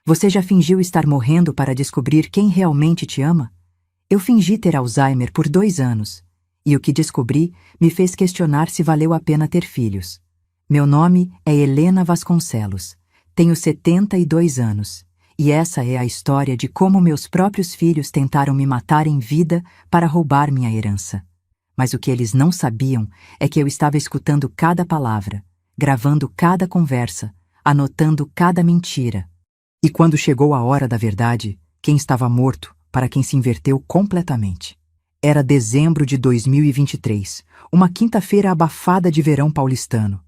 Você já fingiu estar morrendo para descobrir quem realmente te ama? Eu fingi ter Alzheimer por 2 anos, e o que descobri me fez questionar se valeu a pena ter filhos. Meu nome é Helena Vasconcelos, tenho 72 anos, e essa é a história de como meus próprios filhos tentaram me matar em vida para roubar minha herança. Mas o que eles não sabiam é que eu estava escutando cada palavra, gravando cada conversa, anotando cada mentira. E quando chegou a hora da verdade, quem estava morto para quem se inverteu completamente. Era dezembro de 2023, uma quinta-feira abafada de verão paulistano.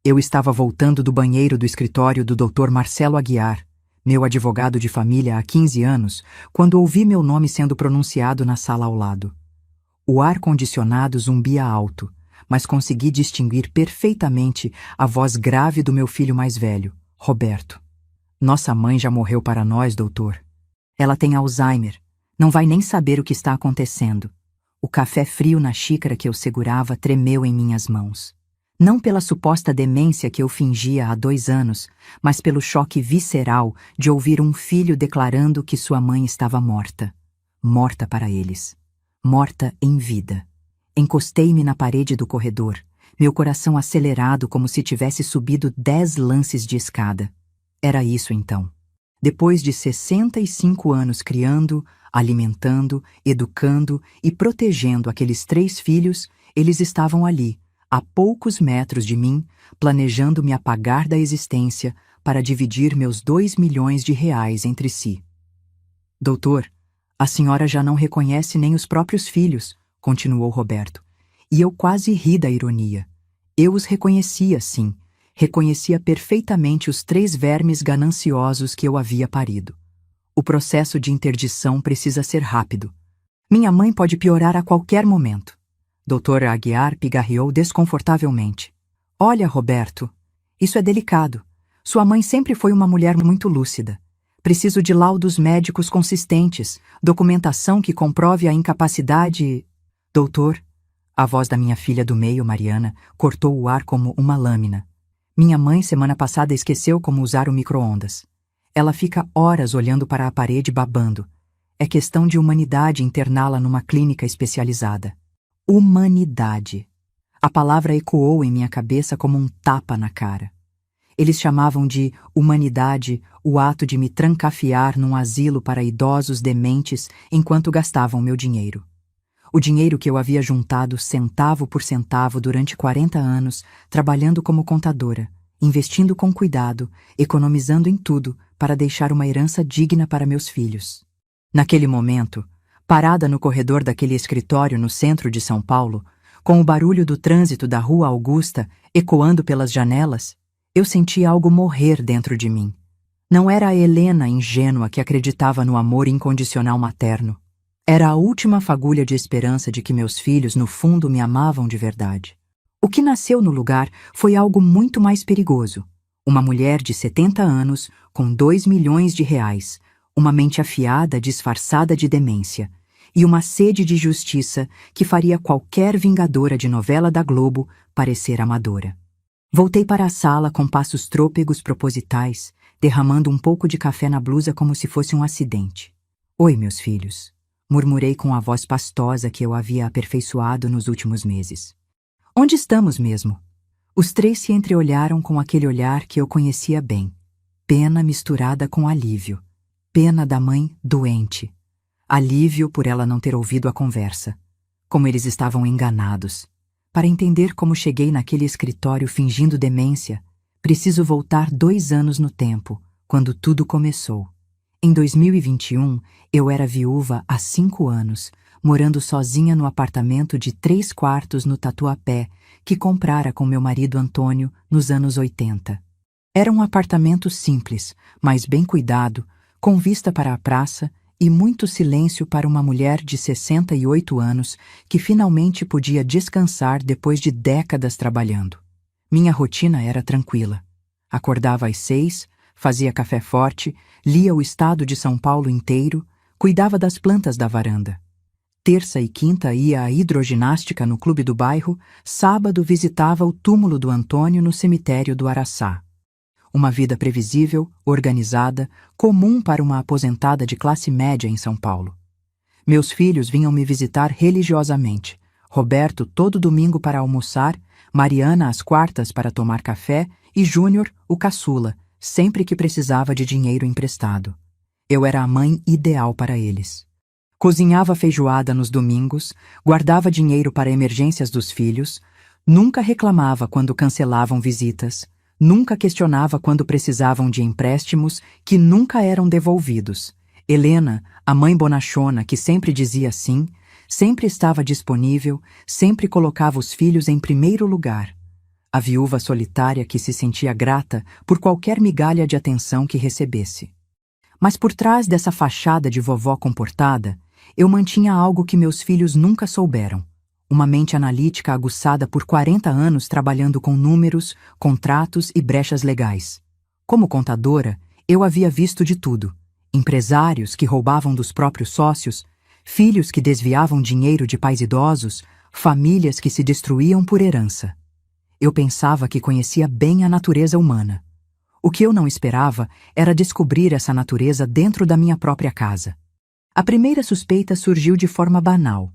Eu estava voltando do banheiro do escritório do Dr. Marcelo Aguiar, meu advogado de família há 15 anos, quando ouvi meu nome sendo pronunciado na sala ao lado. O ar-condicionado zumbia alto, mas consegui distinguir perfeitamente a voz grave do meu filho mais velho, Roberto. Nossa mãe já morreu para nós, doutor. Ela tem Alzheimer. Não vai nem saber o que está acontecendo. O café frio na xícara que eu segurava tremeu em minhas mãos. Não pela suposta demência que eu fingia há 2 anos, mas pelo choque visceral de ouvir um filho declarando que sua mãe estava morta. Morta para eles. Morta em vida. Encostei-me na parede do corredor, meu coração acelerado como se tivesse subido 10 lances de escada. Era isso então. Depois de 65 anos criando, alimentando, educando e protegendo aqueles 3 filhos, eles estavam ali, a poucos metros de mim, planejando me apagar da existência para dividir meus 2 milhões de reais entre si. Doutor, a senhora já não reconhece nem os próprios filhos, continuou Roberto, e eu quase ri da ironia. Eu os reconhecia, sim. Reconhecia perfeitamente os 3 vermes gananciosos que eu havia parido. O processo de interdição precisa ser rápido. Minha mãe pode piorar a qualquer momento. Dr. Aguiar pigarreou desconfortavelmente. Olha, Roberto, isso é delicado. Sua mãe sempre foi uma mulher muito lúcida. Preciso de laudos médicos consistentes, documentação que comprove a incapacidade... Doutor, a voz da minha filha do meio, Mariana, cortou o ar como uma lâmina. Minha mãe, semana passada, esqueceu como usar o micro-ondas. Ela fica horas olhando para a parede babando. É questão de humanidade interná-la numa clínica especializada. Humanidade. A palavra ecoou em minha cabeça como um tapa na cara. Eles chamavam de humanidade o ato de me trancafiar num asilo para idosos dementes enquanto gastavam meu dinheiro. O dinheiro que eu havia juntado centavo por centavo durante 40 anos, trabalhando como contadora, investindo com cuidado, economizando em tudo para deixar uma herança digna para meus filhos. Naquele momento, parada no corredor daquele escritório no centro de São Paulo, com o barulho do trânsito da Rua Augusta ecoando pelas janelas, eu senti algo morrer dentro de mim. Não era a Helena ingênua que acreditava no amor incondicional materno. Era a última fagulha de esperança de que meus filhos, no fundo, me amavam de verdade. O que nasceu no lugar foi algo muito mais perigoso. Uma mulher de 70 anos, com 2 milhões de reais, uma mente afiada disfarçada de demência, e uma sede de justiça que faria qualquer vingadora de novela da Globo parecer amadora. Voltei para a sala com passos trôpegos propositais, derramando um pouco de café na blusa como se fosse um acidente. Oi, meus filhos. Murmurei com a voz pastosa que eu havia aperfeiçoado nos últimos meses. Onde estamos mesmo? Os 3 se entreolharam com aquele olhar que eu conhecia bem. Pena misturada com alívio. Pena da mãe doente. Alívio por ela não ter ouvido a conversa. Como eles estavam enganados. Para entender como cheguei naquele escritório fingindo demência, preciso voltar 2 anos no tempo, quando tudo começou. Em 2021, eu era viúva há 5 anos, morando sozinha no apartamento de 3 quartos no Tatuapé, que comprara com meu marido Antônio nos anos 80. Era um apartamento simples, mas bem cuidado, com vista para a praça e muito silêncio para uma mulher de 68 anos que finalmente podia descansar depois de décadas trabalhando. Minha rotina era tranquila. Acordava às 6, fazia café forte, lia o estado de São Paulo inteiro, cuidava das plantas da varanda. Terça e quinta ia à hidroginástica no clube do bairro, sábado visitava o túmulo do Antônio no cemitério do Araçá. Uma vida previsível, organizada, comum para uma aposentada de classe média em São Paulo. Meus filhos vinham me visitar religiosamente. Roberto todo domingo para almoçar, Mariana às quartas para tomar café e Júnior, o caçula, sempre que precisava de dinheiro emprestado. Eu era a mãe ideal para eles. Cozinhava feijoada nos domingos, guardava dinheiro para emergências dos filhos, nunca reclamava quando cancelavam visitas, nunca questionava quando precisavam de empréstimos que nunca eram devolvidos. Helena, a mãe bonachona que sempre dizia sim, sempre estava disponível, sempre colocava os filhos em primeiro lugar. A viúva solitária que se sentia grata por qualquer migalha de atenção que recebesse. Mas por trás dessa fachada de vovó comportada, eu mantinha algo que meus filhos nunca souberam. Uma mente analítica aguçada por 40 anos trabalhando com números, contratos e brechas legais. Como contadora, eu havia visto de tudo. Empresários que roubavam dos próprios sócios, filhos que desviavam dinheiro de pais idosos, famílias que se destruíam por herança. Eu pensava que conhecia bem a natureza humana. O que eu não esperava era descobrir essa natureza dentro da minha própria casa. A primeira suspeita surgiu de forma banal.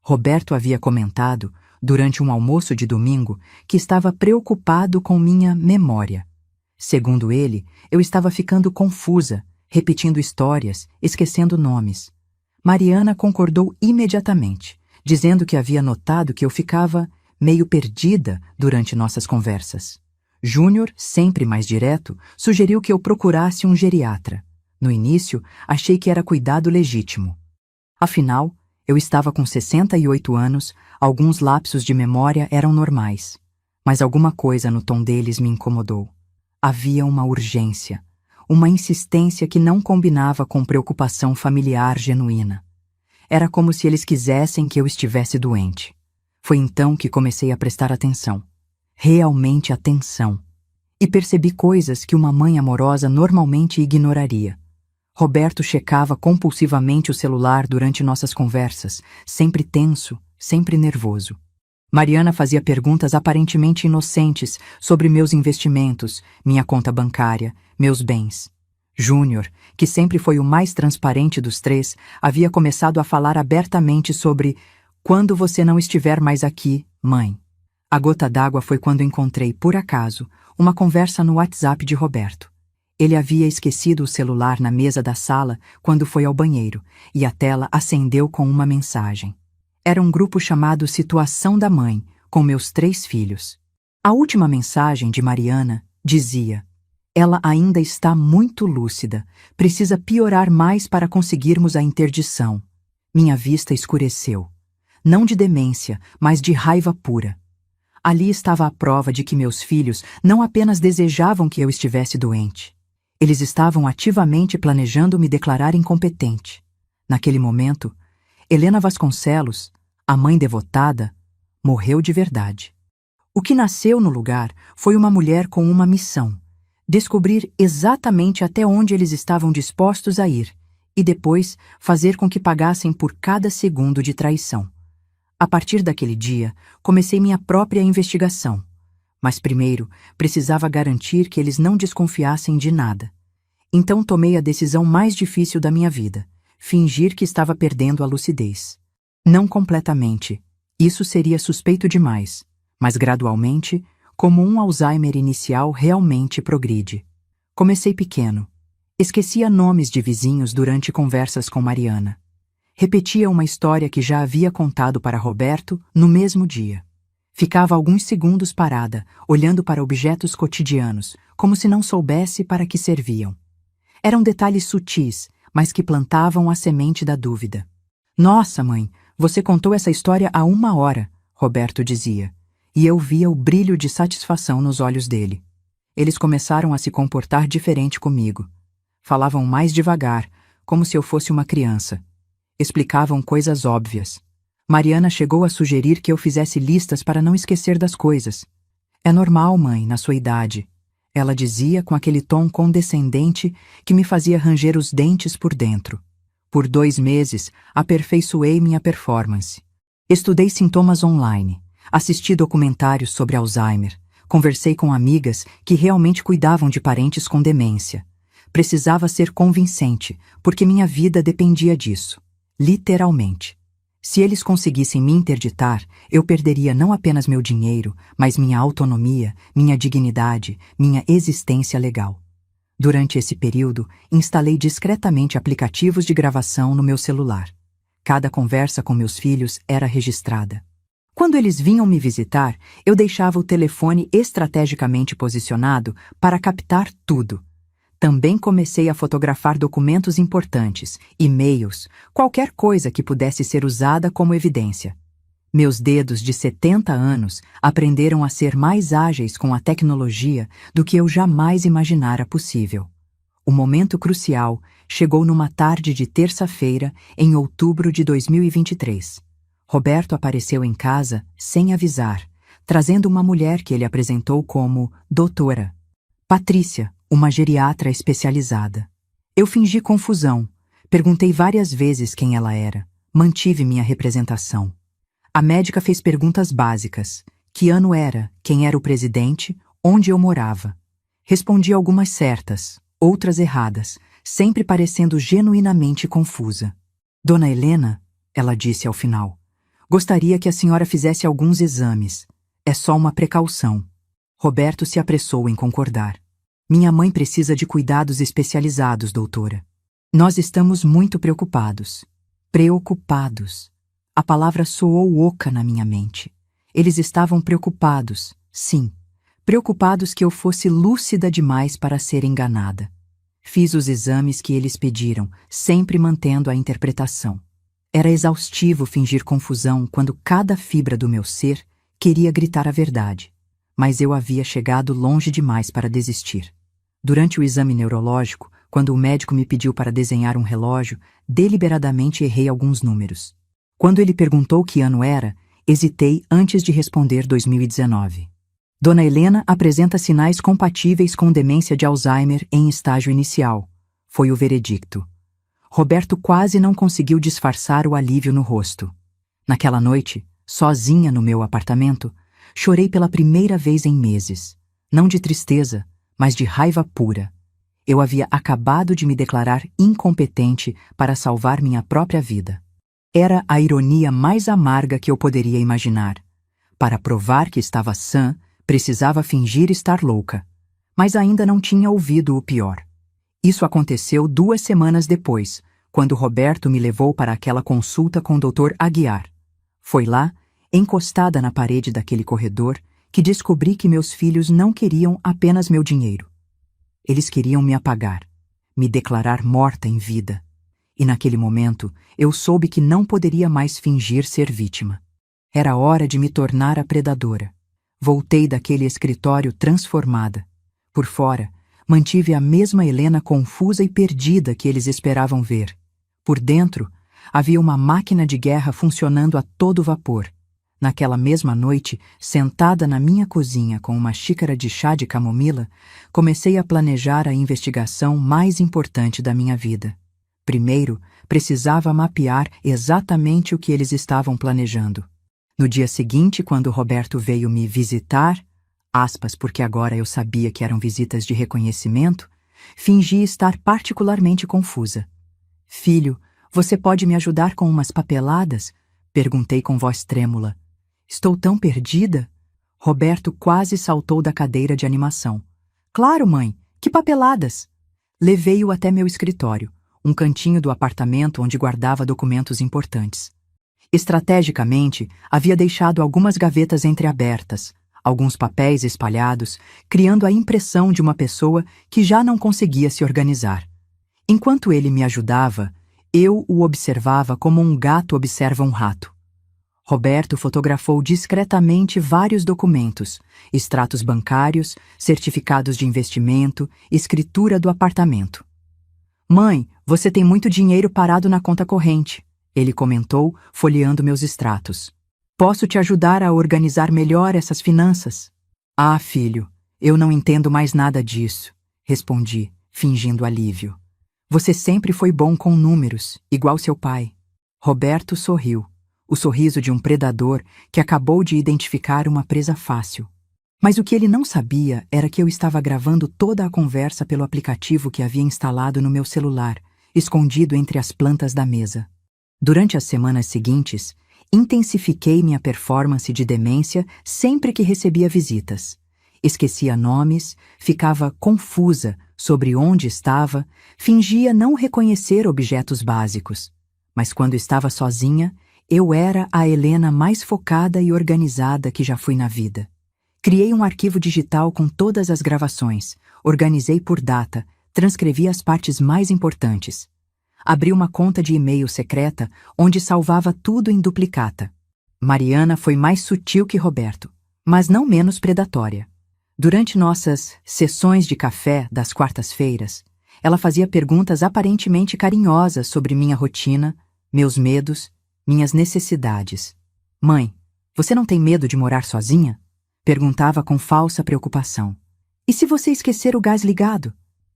Roberto havia comentado, durante um almoço de domingo, que estava preocupado com minha memória. Segundo ele, eu estava ficando confusa, repetindo histórias, esquecendo nomes. Mariana concordou imediatamente, dizendo que havia notado que eu ficava meio perdida durante nossas conversas. Júnior, sempre mais direto, sugeriu que eu procurasse um geriatra. No início, achei que era cuidado legítimo. Afinal, eu estava com 68 anos, alguns lapsos de memória eram normais. Mas alguma coisa no tom deles me incomodou. Havia uma urgência, uma insistência que não combinava com preocupação familiar genuína. Era como se eles quisessem que eu estivesse doente. Foi então que comecei a prestar atenção. Realmente atenção. E percebi coisas que uma mãe amorosa normalmente ignoraria. Roberto checava compulsivamente o celular durante nossas conversas, sempre tenso, sempre nervoso. Mariana fazia perguntas aparentemente inocentes sobre meus investimentos, minha conta bancária, meus bens. Júnior, que sempre foi o mais transparente dos três, havia começado a falar abertamente sobre "quando você não estiver mais aqui, mãe". A gota d'água foi quando encontrei, por acaso, uma conversa no WhatsApp de Roberto. Ele havia esquecido o celular na mesa da sala quando foi ao banheiro, e a tela acendeu com uma mensagem. Era um grupo chamado Situação da Mãe, com meus 3 filhos. A última mensagem de Mariana dizia: "Ela ainda está muito lúcida, precisa piorar mais para conseguirmos a interdição." Minha vista escureceu. Não de demência, mas de raiva pura. Ali estava a prova de que meus filhos não apenas desejavam que eu estivesse doente. Eles estavam ativamente planejando me declarar incompetente. Naquele momento, Helena Vasconcelos, a mãe devotada, morreu de verdade. O que nasceu no lugar foi uma mulher com uma missão: descobrir exatamente até onde eles estavam dispostos a ir e depois fazer com que pagassem por cada segundo de traição. A partir daquele dia, comecei minha própria investigação. Mas primeiro, precisava garantir que eles não desconfiassem de nada. Então tomei a decisão mais difícil da minha vida: fingir que estava perdendo a lucidez. Não completamente, isso seria suspeito demais, mas gradualmente, como um Alzheimer inicial realmente progride. Comecei pequeno. Esquecia nomes de vizinhos durante conversas com Mariana. Repetia uma história que já havia contado para Roberto no mesmo dia. Ficava alguns segundos parada, olhando para objetos cotidianos, como se não soubesse para que serviam. Eram detalhes sutis, mas que plantavam a semente da dúvida. "Nossa, mãe, você contou essa história há 1 hora", Roberto dizia, e eu via o brilho de satisfação nos olhos dele. Eles começaram a se comportar diferente comigo. Falavam mais devagar, como se eu fosse uma criança. Explicavam coisas óbvias. Mariana chegou a sugerir que eu fizesse listas para não esquecer das coisas. "É normal, mãe, na sua idade", ela dizia com aquele tom condescendente que me fazia ranger os dentes por dentro. Por 2 meses, aperfeiçoei minha performance. Estudei sintomas online, assisti documentários sobre Alzheimer, Conversei com amigas que realmente cuidavam de parentes com demência. Precisava ser convincente, porque minha vida dependia disso. Literalmente. Se eles conseguissem me interditar, eu perderia não apenas meu dinheiro, mas minha autonomia, minha dignidade, minha existência legal. Durante esse período, instalei discretamente aplicativos de gravação no meu celular. Cada conversa com meus filhos era registrada. Quando eles vinham me visitar, eu deixava o telefone estrategicamente posicionado para captar tudo. Também comecei a fotografar documentos importantes, e-mails, qualquer coisa que pudesse ser usada como evidência. Meus dedos de 70 anos aprenderam a ser mais ágeis com a tecnologia do que eu jamais imaginara possível. O momento crucial chegou numa tarde de terça-feira, em outubro de 2023. Roberto apareceu em casa sem avisar, trazendo uma mulher que ele apresentou como doutora. Patrícia, uma geriatra especializada. Eu fingi confusão, perguntei várias vezes quem ela era, mantive minha representação. A médica fez perguntas básicas: que ano era, quem era o presidente, onde eu morava. Respondi algumas certas, outras erradas, sempre parecendo genuinamente confusa. Dona Helena, ela disse ao final, gostaria que a senhora fizesse alguns exames. É só uma precaução. Roberto se apressou em concordar. Minha mãe precisa de cuidados especializados, doutora. Nós estamos muito preocupados. Preocupados. A palavra soou oca na minha mente. Eles estavam preocupados, sim. Preocupados que eu fosse lúcida demais para ser enganada. Fiz os exames que eles pediram, sempre mantendo a interpretação. Era exaustivo fingir confusão quando cada fibra do meu ser queria gritar a verdade. Mas eu havia chegado longe demais para desistir. Durante o exame neurológico, quando o médico me pediu para desenhar um relógio, deliberadamente errei alguns números. Quando ele perguntou que ano era, hesitei antes de responder 2019. Dona Helena apresenta sinais compatíveis com demência de Alzheimer em estágio inicial. Foi o veredicto. Roberto quase não conseguiu disfarçar o alívio no rosto. Naquela noite, sozinha no meu apartamento, chorei pela primeira vez em meses. Não de tristeza, mas de raiva pura. Eu havia acabado de me declarar incompetente para salvar minha própria vida. Era a ironia mais amarga que eu poderia imaginar. Para provar que estava sã, precisava fingir estar louca. Mas ainda não tinha ouvido o pior. Isso aconteceu 2 semanas depois, quando Roberto me levou para aquela consulta com o Dr. Aguiar. Foi lá, encostada na parede daquele corredor, que descobri que meus filhos não queriam apenas meu dinheiro. Eles queriam me apagar, me declarar morta em vida. E naquele momento, eu soube que não poderia mais fingir ser vítima. Era hora de me tornar a predadora. Voltei daquele escritório transformada. Por fora, mantive a mesma Helena confusa e perdida que eles esperavam ver. Por dentro, havia uma máquina de guerra funcionando a todo vapor. Naquela mesma noite, sentada na minha cozinha com uma xícara de chá de camomila, comecei a planejar a investigação mais importante da minha vida. Primeiro, precisava mapear exatamente o que eles estavam planejando. No dia seguinte, quando Roberto veio me visitar, aspas, porque agora eu sabia que eram visitas de reconhecimento, fingi estar particularmente confusa. Filho, você pode me ajudar com umas papeladas? Perguntei com voz trêmula. Estou tão perdida? Roberto quase saltou da cadeira de animação. Claro, mãe, que papeladas? Levei-o até meu escritório, um cantinho do apartamento onde guardava documentos importantes. Estrategicamente, havia deixado algumas gavetas entreabertas, alguns papéis espalhados, criando a impressão de uma pessoa que já não conseguia se organizar. Enquanto ele me ajudava, eu o observava como um gato observa um rato. Roberto fotografou discretamente vários documentos, extratos bancários, certificados de investimento, escritura do apartamento. Mãe, você tem muito dinheiro parado na conta corrente, ele comentou, folheando meus extratos. Posso te ajudar a organizar melhor essas finanças? Ah, filho, eu não entendo mais nada disso, respondi, fingindo alívio. Você sempre foi bom com números, igual seu pai. Roberto sorriu, o sorriso de um predador que acabou de identificar uma presa fácil. Mas o que ele não sabia era que eu estava gravando toda a conversa pelo aplicativo que havia instalado no meu celular, escondido entre as plantas da mesa. Durante as semanas seguintes, intensifiquei minha performance de demência sempre que recebia visitas. Esquecia nomes, ficava confusa sobre onde estava, fingia não reconhecer objetos básicos. Mas quando estava sozinha, eu era a Helena mais focada e organizada que já fui na vida. Criei um arquivo digital com todas as gravações, organizei por data, transcrevi as partes mais importantes. Abri uma conta de e-mail secreta onde salvava tudo em duplicata. Mariana foi mais sutil que Roberto, mas não menos predatória. Durante nossas sessões de café das quartas-feiras, ela fazia perguntas aparentemente carinhosas sobre minha rotina, meus medos, minhas necessidades. Mãe, você não tem medo de morar sozinha? Perguntava com falsa preocupação. E se você esquecer o gás ligado?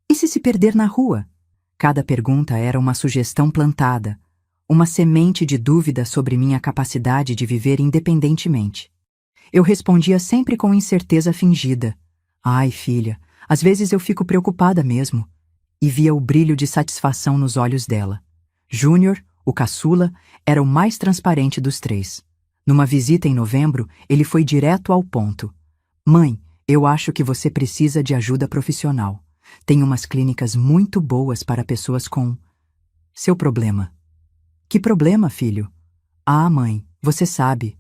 E se perder na rua? Cada pergunta era uma sugestão plantada, uma semente de dúvida sobre minha capacidade de viver independentemente. Eu respondia sempre com incerteza fingida. Ai, filha, às vezes eu fico preocupada mesmo. E via o brilho de satisfação nos olhos dela. Júnior, o caçula, era o mais transparente dos três. Numa visita em novembro, ele foi direto ao ponto. Mãe, eu acho que você precisa de ajuda profissional. Tem umas clínicas muito boas para pessoas com... Seu problema. Que problema, filho? Ah, mãe, você sabe.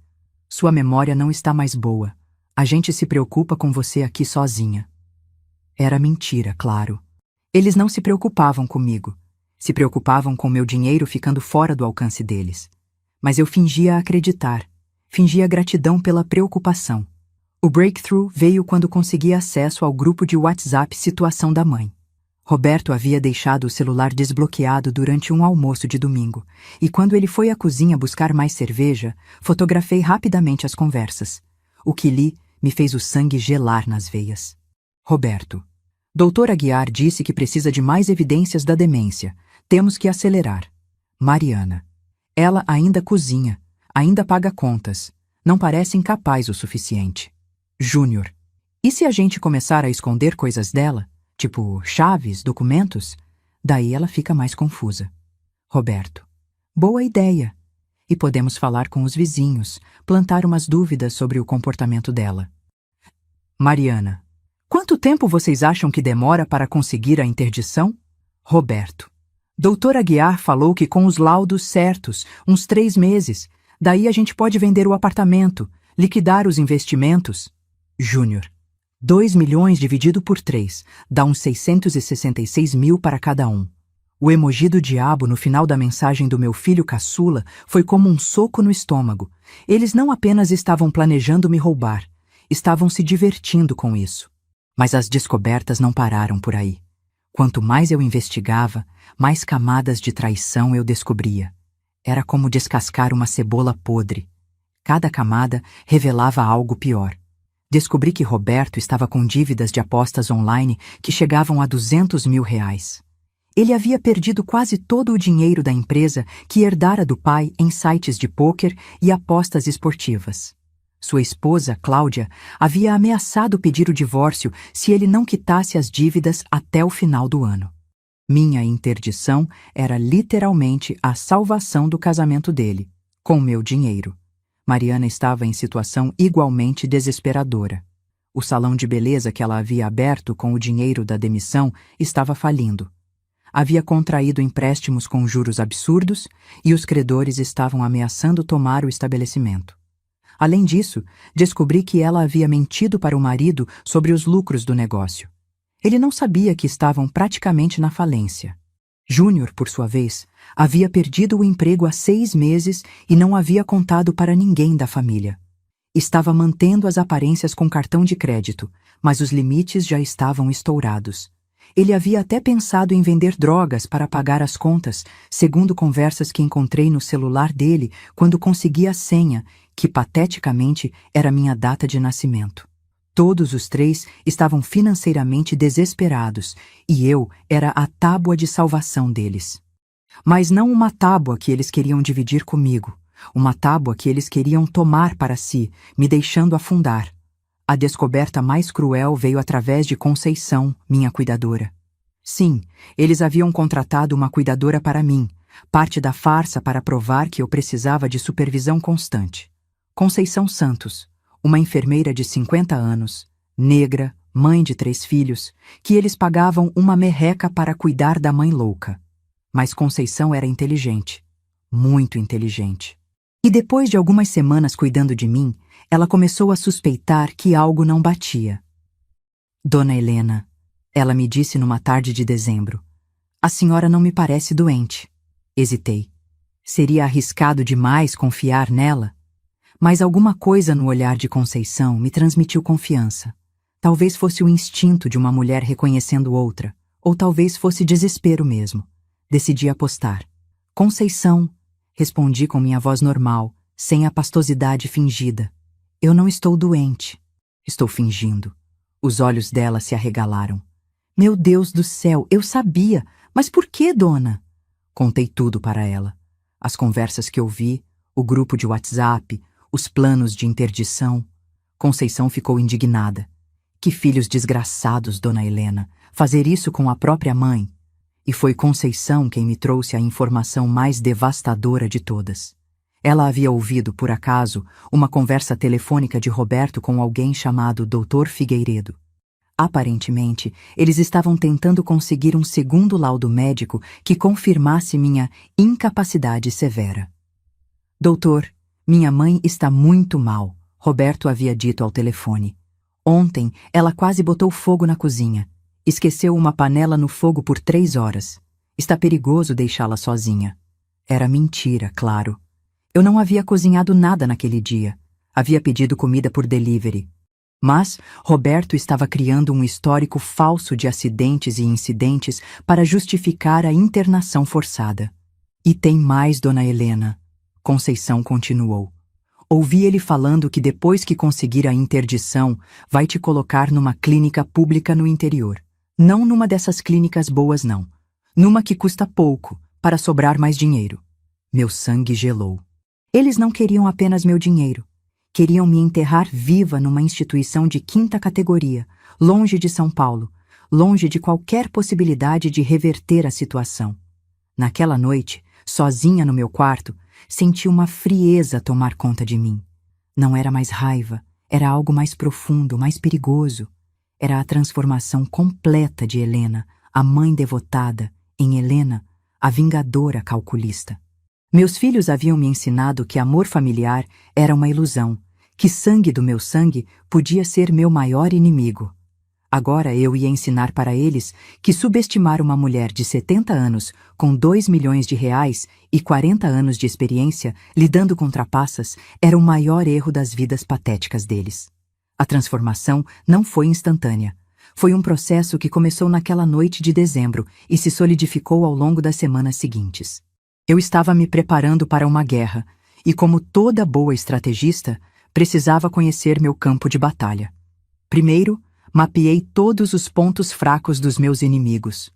Sua memória não está mais boa. A gente se preocupa com você aqui sozinha. Era mentira, claro. Eles não se preocupavam comigo. Se preocupavam com meu dinheiro ficando fora do alcance deles. Mas eu fingia acreditar. Fingia gratidão pela preocupação. O breakthrough veio quando consegui acesso ao grupo de WhatsApp Situação da Mãe. Roberto havia deixado o celular desbloqueado durante um almoço de domingo, e quando ele foi à cozinha buscar mais cerveja, fotografei rapidamente as conversas. O que li me fez o sangue gelar nas veias. Roberto. Doutor Aguiar disse que precisa de mais evidências da demência. Temos que acelerar. Mariana. Ela ainda cozinha, ainda paga contas. Não parece incapaz o suficiente. Júnior. E se a gente começar a esconder coisas dela? Tipo chaves, documentos? Daí ela fica mais confusa. Roberto. Boa ideia. E podemos falar com os vizinhos, plantar umas dúvidas sobre o comportamento dela. Mariana. Quanto tempo vocês acham que demora para conseguir a interdição? Roberto. Doutor Aguiar falou que com os laudos certos, uns 3 meses. Daí a gente pode vender o apartamento, liquidar os investimentos. Júnior. 2 milhões dividido por 3, dá uns 666 mil para cada um. O emoji do diabo no final da mensagem do meu filho caçula foi como um soco no estômago. Eles não apenas estavam planejando me roubar, estavam se divertindo com isso. Mas as descobertas não pararam por aí. Quanto mais eu investigava, mais camadas de traição eu descobria. Era como descascar uma cebola podre. Cada camada revelava algo pior. Descobri que Roberto estava com dívidas de apostas online que chegavam a 200 mil reais. Ele havia perdido quase todo o dinheiro da empresa que herdara do pai em sites de pôquer e apostas esportivas. Sua esposa, Cláudia, havia ameaçado pedir o divórcio se ele não quitasse as dívidas até o final do ano. Minha interdição era literalmente a salvação do casamento dele, com meu dinheiro. Mariana estava em situação igualmente desesperadora. O salão de beleza que ela havia aberto com o dinheiro da demissão estava falindo. Havia contraído empréstimos com juros absurdos e os credores estavam ameaçando tomar o estabelecimento. Além disso, descobri que ela havia mentido para o marido sobre os lucros do negócio. Ele não sabia que estavam praticamente na falência. Júnior, por sua vez, havia perdido o emprego há 6 meses e não havia contado para ninguém da família. Estava mantendo as aparências com cartão de crédito, mas os limites já estavam estourados. Ele havia até pensado em vender drogas para pagar as contas, segundo conversas que encontrei no celular dele quando consegui a senha, que pateticamente era minha data de nascimento. Todos os 3 estavam financeiramente desesperados e eu era a tábua de salvação deles. Mas não uma tábua que eles queriam dividir comigo, uma tábua que eles queriam tomar para si, me deixando afundar. a descoberta mais cruel veio através de Conceição, minha cuidadora. Sim, eles haviam contratado uma cuidadora para mim, parte da farsa para provar que eu precisava de supervisão constante. Conceição Santos, uma enfermeira de 50 anos, negra, mãe de 3 filhos, que eles pagavam uma merreca para cuidar da mãe louca. Mas Conceição era inteligente, muito inteligente. E depois de algumas semanas cuidando de mim, ela começou a suspeitar que algo não batia. Dona Helena, ela me disse numa tarde de dezembro, a senhora não me parece doente. Hesitei. Seria arriscado demais confiar nela? Mas alguma coisa no olhar de Conceição me transmitiu confiança. Talvez fosse o instinto de uma mulher reconhecendo outra, ou talvez fosse desespero mesmo. Decidi apostar. Conceição, respondi com minha voz normal, sem a pastosidade fingida. Eu não estou doente. Estou fingindo. Os olhos dela se arregalaram. Meu Deus do céu, eu sabia! Mas por que, dona? Contei tudo para ela. As conversas que ouvi, o grupo de WhatsApp, os planos de interdição. Conceição ficou indignada. Que filhos desgraçados, dona Helena, fazer isso com a própria mãe. E foi Conceição quem me trouxe a informação mais devastadora de todas. Ela havia ouvido, por acaso, uma conversa telefônica de Roberto com alguém chamado Dr. Figueiredo. Aparentemente, eles estavam tentando conseguir um segundo laudo médico que confirmasse minha incapacidade severa. Doutor, minha mãe está muito mal, Roberto havia dito ao telefone. Ontem, ela quase botou fogo na cozinha. Esqueceu uma panela no fogo por 3 horas. Está perigoso deixá-la sozinha. Era mentira, claro. Eu não havia cozinhado nada naquele dia. Havia pedido comida por delivery. Mas Roberto estava criando um histórico falso de acidentes e incidentes para justificar a internação forçada. E tem mais, dona Helena. Conceição continuou. Ouvi ele falando que depois que conseguir a interdição, vai te colocar numa clínica pública no interior. Não numa dessas clínicas boas, não. Numa que custa pouco, para sobrar mais dinheiro. Meu sangue gelou. Eles não queriam apenas meu dinheiro. Queriam me enterrar viva numa instituição de 5ª categoria, longe de São Paulo, longe de qualquer possibilidade de reverter a situação. Naquela noite, sozinha no meu quarto, senti uma frieza tomar conta de mim. Não era mais raiva, era algo mais profundo, mais perigoso. Era a transformação completa de Helena, a mãe devotada, em Helena, a vingadora calculista. Meus filhos haviam me ensinado que amor familiar era uma ilusão, que sangue do meu sangue podia ser meu maior inimigo. Agora eu ia ensinar para eles que subestimar uma mulher de 70 anos com 2 milhões de reais e 40 anos de experiência lidando com trapaças era o maior erro das vidas patéticas deles. A transformação não foi instantânea. Foi um processo que começou naquela noite de dezembro e se solidificou ao longo das semanas seguintes. Eu estava me preparando para uma guerra e, como toda boa estrategista, precisava conhecer meu campo de batalha. Primeiro, mapeei todos os pontos fracos dos meus inimigos.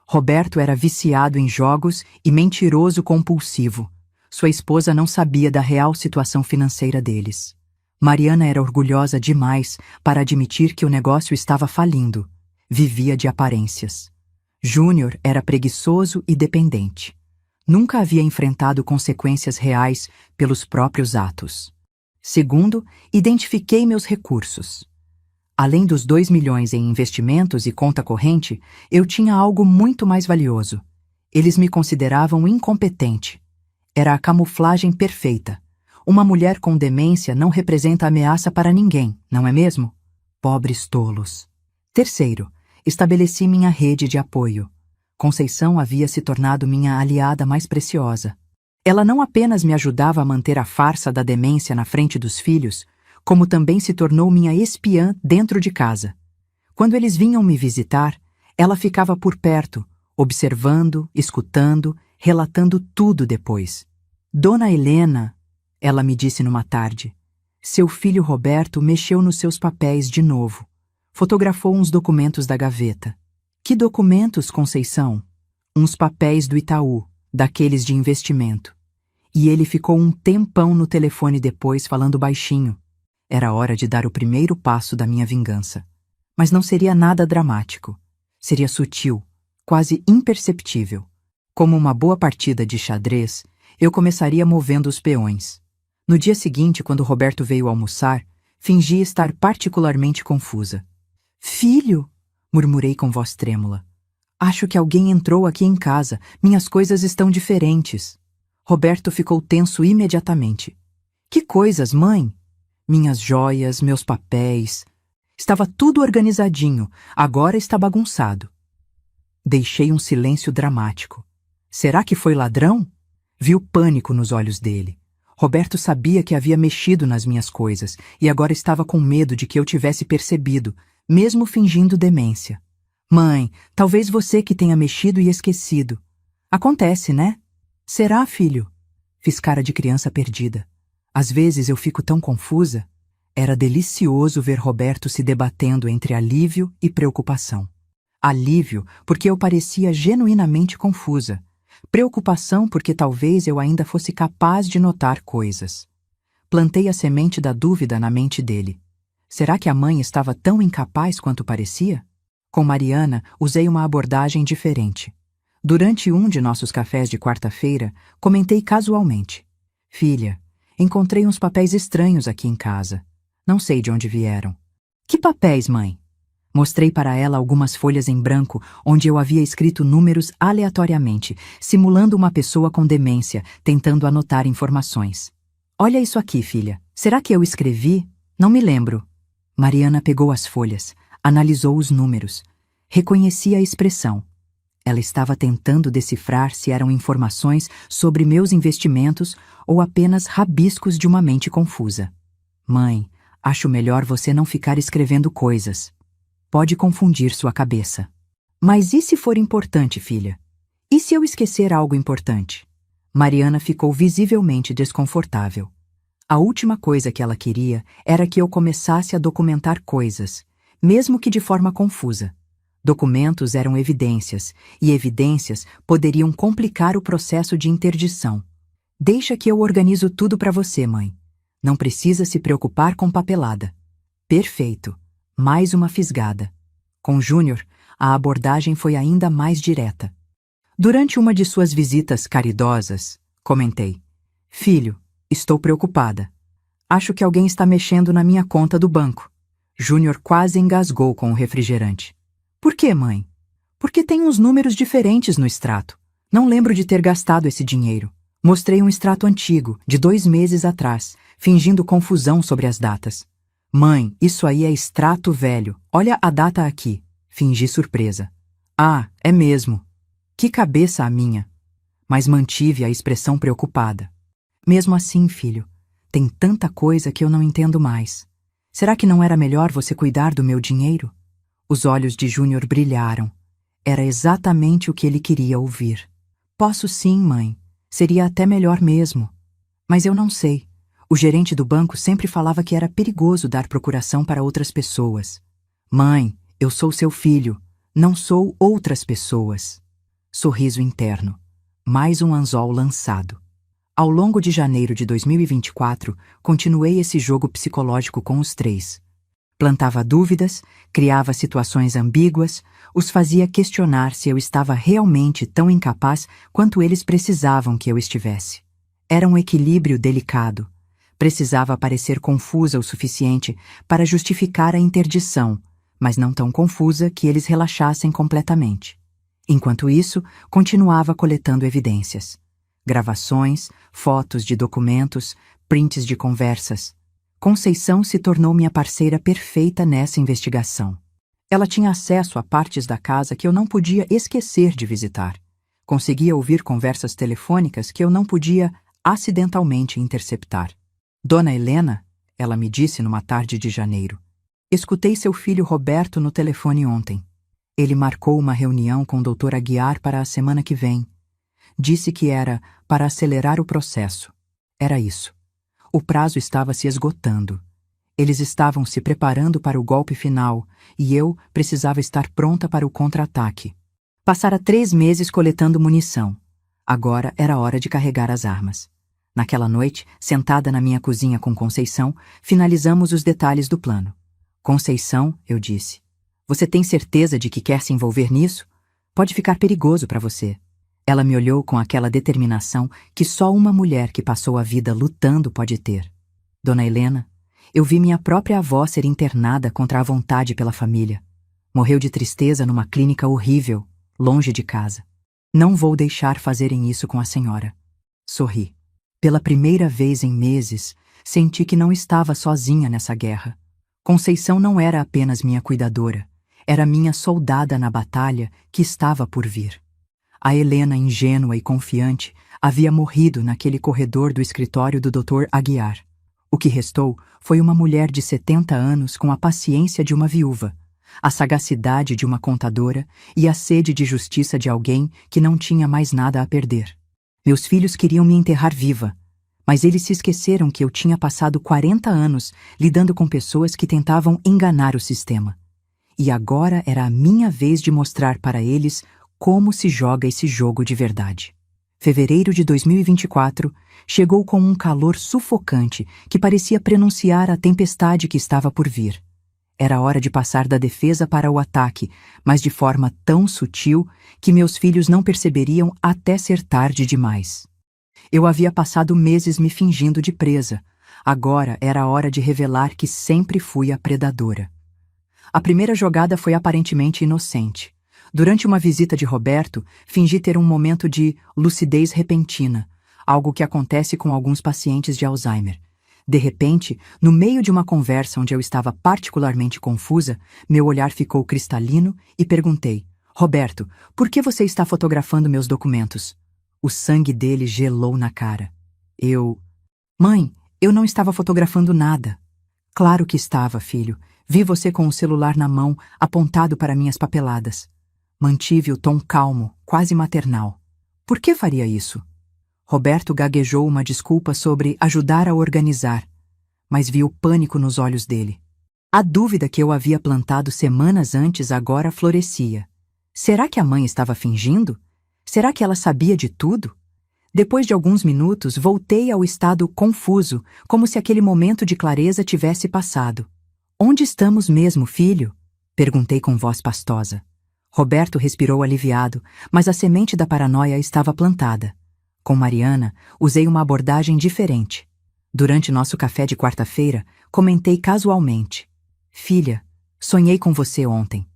Roberto era viciado em jogos e mentiroso compulsivo. Sua esposa não sabia da real situação financeira deles. Mariana era orgulhosa demais para admitir que o negócio estava falindo. Vivia de aparências. Júnior era preguiçoso e dependente. Nunca havia enfrentado consequências reais pelos próprios atos. Segundo, identifiquei meus recursos. Além dos 2 milhões em investimentos e conta corrente, eu tinha algo muito mais valioso. Eles me consideravam incompetente. Era a camuflagem perfeita. Uma mulher com demência não representa ameaça para ninguém, não é mesmo? Pobres tolos. Terceiro, estabeleci minha rede de apoio. Conceição havia se tornado minha aliada mais preciosa. Ela não apenas me ajudava a manter a farsa da demência na frente dos filhos, como também se tornou minha espiã dentro de casa. Quando eles vinham me visitar, ela ficava por perto, observando, escutando, relatando tudo depois. Dona Helena, ela me disse numa tarde, seu filho Roberto mexeu nos seus papéis de novo. Fotografou uns documentos da gaveta. Que documentos, Conceição? Uns papéis do Itaú, daqueles de investimento. E ele ficou um tempão no telefone depois falando baixinho. Era hora de dar o primeiro passo da minha vingança. Mas não seria nada dramático. Seria sutil, quase imperceptível. Como uma boa partida de xadrez, eu começaria movendo os peões. No dia seguinte, quando Roberto veio almoçar, fingi estar particularmente confusa. "Filho", murmurei com voz trêmula. "Acho que alguém entrou aqui em casa. Minhas coisas estão diferentes." Roberto ficou tenso imediatamente. "Que coisas, mãe?" "Minhas joias, meus papéis." Estava tudo organizadinho, agora está bagunçado. Deixei um silêncio dramático. Será que foi ladrão? Vi o pânico nos olhos dele. Roberto sabia que havia mexido nas minhas coisas e agora estava com medo de que eu tivesse percebido, mesmo fingindo demência. "Mãe, talvez você que tenha mexido e esquecido." "Acontece, né?" "Será, filho?" Fiz cara de criança perdida. Às vezes eu fico tão confusa. Era delicioso ver Roberto se debatendo entre alívio e preocupação. Alívio, porque eu parecia genuinamente confusa. Preocupação, porque talvez eu ainda fosse capaz de notar coisas. Plantei a semente da dúvida na mente dele. Será que a mãe estava tão incapaz quanto parecia? Com Mariana, usei uma abordagem diferente. Durante um de nossos cafés de quarta-feira, comentei casualmente: "Filha, encontrei uns papéis estranhos aqui em casa. Não sei de onde vieram." "Que papéis, mãe?" Mostrei para ela algumas folhas em branco onde eu havia escrito números aleatoriamente, simulando uma pessoa com demência, tentando anotar informações. "Olha isso aqui, filha. Será que eu escrevi? Não me lembro." Mariana pegou as folhas, analisou os números. Reconheci a expressão. Ela estava tentando decifrar se eram informações sobre meus investimentos ou apenas rabiscos de uma mente confusa. "Mãe, acho melhor você não ficar escrevendo coisas. Pode confundir sua cabeça." "Mas e se for importante, filha? E se eu esquecer algo importante?" Mariana ficou visivelmente desconfortável. A última coisa que ela queria era que eu começasse a documentar coisas, mesmo que de forma confusa. Documentos eram evidências, e evidências poderiam complicar o processo de interdição. "Deixa que eu organizo tudo para você, mãe. Não precisa se preocupar com papelada." Perfeito. Mais uma fisgada. Com Júnior, a abordagem foi ainda mais direta. Durante uma de suas visitas caridosas, comentei: "Filho, estou preocupada. Acho que alguém está mexendo na minha conta do banco." Júnior quase engasgou com o refrigerante. "Por quê, mãe?" "Porque tem uns números diferentes no extrato. Não lembro de ter gastado esse dinheiro." Mostrei um extrato antigo, de 2 meses atrás, fingindo confusão sobre as datas. "Mãe, isso aí é extrato velho. Olha a data aqui." Fingi surpresa. "Ah, é mesmo. Que cabeça a minha." Mas mantive a expressão preocupada. "Mesmo assim, filho, tem tanta coisa que eu não entendo mais. Será que não era melhor você cuidar do meu dinheiro?" Os olhos de Júnior brilharam. Era exatamente o que ele queria ouvir. "Posso sim, mãe. Seria até melhor mesmo. Mas eu não sei. O gerente do banco sempre falava que era perigoso dar procuração para outras pessoas." "Mãe, eu sou seu filho. Não sou outras pessoas." Sorriso interno. Mais um anzol lançado. Ao longo de janeiro de 2024, continuei esse jogo psicológico com os três. Plantava dúvidas, criava situações ambíguas, os fazia questionar se eu estava realmente tão incapaz quanto eles precisavam que eu estivesse. Era um equilíbrio delicado. Precisava parecer confusa o suficiente para justificar a interdição, mas não tão confusa que eles relaxassem completamente. Enquanto isso, continuava coletando evidências. Gravações, fotos de documentos, prints de conversas. Conceição se tornou minha parceira perfeita nessa investigação. Ela tinha acesso a partes da casa que eu não podia esquecer de visitar. Conseguia ouvir conversas telefônicas que eu não podia acidentalmente interceptar. "Dona Helena", ela me disse numa tarde de janeiro, "escutei seu filho Roberto no telefone ontem. Ele marcou uma reunião com o Dr. Aguiar para a semana que vem. Disse que era para acelerar o processo. Era isso. O prazo estava se esgotando. Eles estavam se preparando para o golpe final e eu precisava estar pronta para o contra-ataque. Passara 3 meses coletando munição. Agora era hora de carregar as armas. Naquela noite, sentada na minha cozinha com Conceição, finalizamos os detalhes do plano. Conceição, eu disse, você tem certeza de que quer se envolver nisso? Pode ficar perigoso para você. Ela me olhou com aquela determinação que só uma mulher que passou a vida lutando pode ter. Dona Helena, eu vi minha própria avó ser internada contra a vontade pela família. Morreu de tristeza numa clínica horrível, longe de casa. Não vou deixar fazerem isso com a senhora. Sorri. Pela primeira vez em meses, senti que não estava sozinha nessa guerra. Conceição não era apenas minha cuidadora, era minha soldada na batalha que estava por vir. A Helena, ingênua e confiante, havia morrido naquele corredor do escritório do Dr. Aguiar. O que restou foi uma mulher de 70 anos com a paciência de uma viúva, a sagacidade de uma contadora e a sede de justiça de alguém que não tinha mais nada a perder. Meus filhos queriam me enterrar viva, mas eles se esqueceram que eu tinha passado 40 anos lidando com pessoas que tentavam enganar o sistema. E agora era a minha vez de mostrar para eles como se joga esse jogo de verdade. Fevereiro de 2024 chegou com um calor sufocante que parecia prenunciar a tempestade que estava por vir. Era hora de passar da defesa para o ataque, mas de forma tão sutil que meus filhos não perceberiam até ser tarde demais. Eu havia passado meses me fingindo de presa. Agora era a hora de revelar que sempre fui a predadora. A primeira jogada foi aparentemente inocente. Durante uma visita de Roberto, fingi ter um momento de lucidez repentina, algo que acontece com alguns pacientes de Alzheimer. De repente, no meio de uma conversa onde eu estava particularmente confusa, meu olhar ficou cristalino e perguntei, Roberto, por que você está fotografando meus documentos? O sangue dele gelou na cara. Mãe, eu não estava fotografando nada. Claro que estava, filho. Vi você com o celular na mão, apontado para minhas papeladas. Mantive o tom calmo, quase maternal. Por que faria isso? Roberto gaguejou uma desculpa sobre ajudar a organizar, mas vi o pânico nos olhos dele. A dúvida que eu havia plantado semanas antes agora florescia. Será que a mãe estava fingindo? Será que ela sabia de tudo? Depois de alguns minutos, voltei ao estado confuso, como se aquele momento de clareza tivesse passado. Onde estamos mesmo, filho? Perguntei com voz pastosa. Roberto respirou aliviado, mas a semente da paranoia estava plantada. Com Mariana, usei uma abordagem diferente. Durante nosso café de quarta-feira, comentei casualmente. Filha, sonhei com você ontem.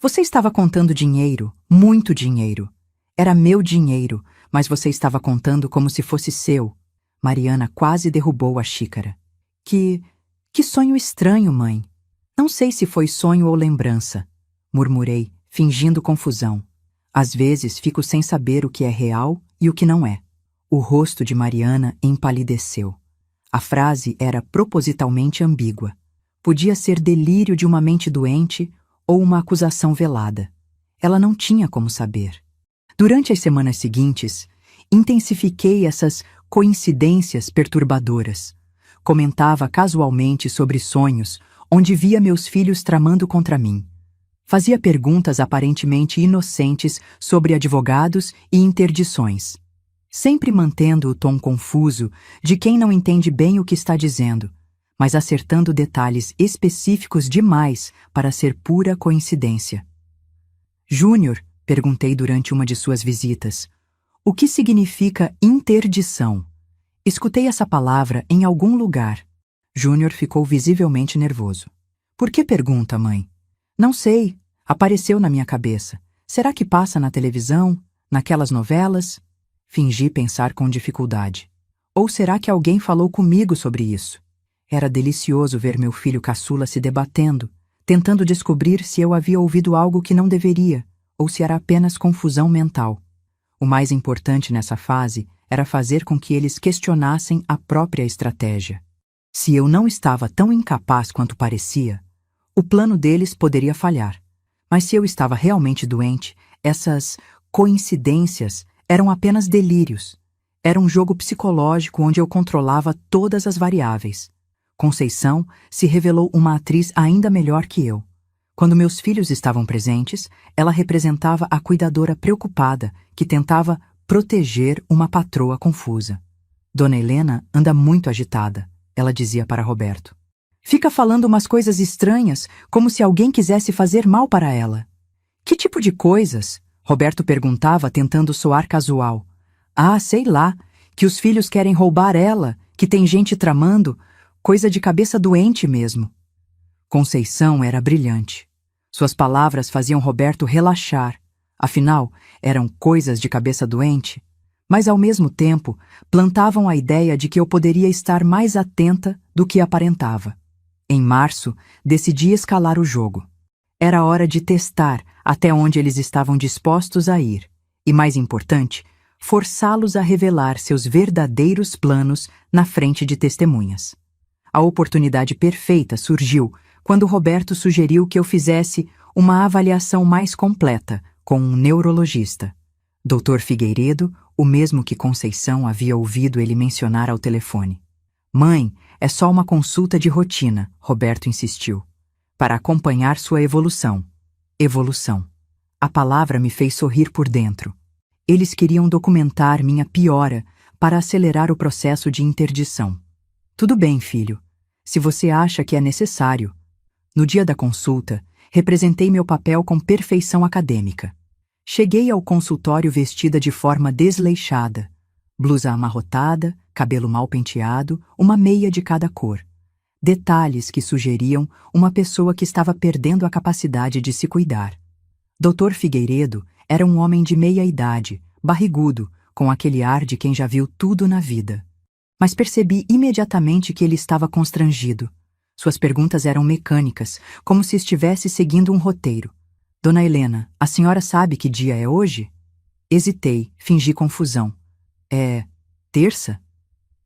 Você estava contando dinheiro, muito dinheiro. Era meu dinheiro, mas você estava contando como se fosse seu. Mariana quase derrubou a xícara. Que sonho estranho, mãe. Não sei se foi sonho ou lembrança. Murmurei, fingindo confusão. Às vezes fico sem saber o que é real e o que não é. O rosto de Mariana empalideceu. A frase era propositalmente ambígua. Podia ser delírio de uma mente doente ou uma acusação velada. Ela não tinha como saber. Durante as semanas seguintes, intensifiquei essas coincidências perturbadoras. Comentava casualmente sobre sonhos, onde via meus filhos tramando contra mim. Fazia perguntas aparentemente inocentes sobre advogados e interdições. Sempre mantendo o tom confuso de quem não entende bem o que está dizendo, mas acertando detalhes específicos demais para ser pura coincidência. Júnior, perguntei durante uma de suas visitas, o que significa interdição? Escutei essa palavra em algum lugar. Júnior ficou visivelmente nervoso. Por que pergunta, mãe? Não sei. Apareceu na minha cabeça. Será que passa na televisão? Naquelas novelas? Fingi pensar com dificuldade. Ou será que alguém falou comigo sobre isso? Era delicioso ver meu filho caçula se debatendo, tentando descobrir se eu havia ouvido algo que não deveria, ou se era apenas confusão mental. O mais importante nessa fase era fazer com que eles questionassem a própria estratégia. Se eu não estava tão incapaz quanto parecia, o plano deles poderia falhar. Mas se eu estava realmente doente, essas coincidências eram apenas delírios. Era um jogo psicológico onde eu controlava todas as variáveis. Conceição se revelou uma atriz ainda melhor que eu. Quando meus filhos estavam presentes, ela representava a cuidadora preocupada que tentava proteger uma patroa confusa. Dona Helena anda muito agitada, ela dizia para Roberto. Fica falando umas coisas estranhas, como se alguém quisesse fazer mal para ela. Que tipo de coisas? Roberto perguntava, tentando soar casual. Ah, sei lá, que os filhos querem roubar ela, que tem gente tramando, coisa de cabeça doente mesmo. Conceição era brilhante. Suas palavras faziam Roberto relaxar. Afinal, eram coisas de cabeça doente, mas ao mesmo tempo plantavam a ideia de que eu poderia estar mais atenta do que aparentava. Em março, decidi escalar o jogo. Era hora de testar até onde eles estavam dispostos a ir, e mais importante, forçá-los a revelar seus verdadeiros planos na frente de testemunhas. A oportunidade perfeita surgiu quando Roberto sugeriu que eu fizesse uma avaliação mais completa com um neurologista. Dr. Figueiredo, o mesmo que Conceição havia ouvido ele mencionar ao telefone. Mãe, é só uma consulta de rotina, Roberto insistiu, para acompanhar sua evolução. Evolução. A palavra me fez sorrir por dentro. Eles queriam documentar minha piora para acelerar o processo de interdição. Tudo bem, filho, se você acha que é necessário. No dia da consulta, representei meu papel com perfeição acadêmica. Cheguei ao consultório vestida de forma desleixada, blusa amarrotada, cabelo mal penteado, uma meia de cada cor. Detalhes que sugeriam uma pessoa que estava perdendo a capacidade de se cuidar. Dr. Figueiredo era um homem de meia idade, barrigudo, com aquele ar de quem já viu tudo na vida. Mas percebi imediatamente que ele estava constrangido. Suas perguntas eram mecânicas, como se estivesse seguindo um roteiro. Dona Helena, a senhora sabe que dia é hoje? Hesitei, fingi confusão. É terça?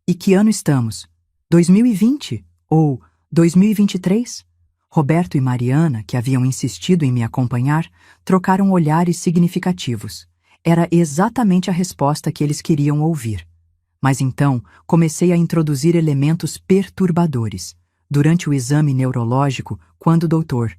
E que ano estamos? 2020? Ou 2023? Roberto e Mariana, que haviam insistido em me acompanhar, trocaram olhares significativos. Era exatamente a resposta que eles queriam ouvir. Mas então comecei a introduzir elementos perturbadores. Durante o exame neurológico, quando o doutor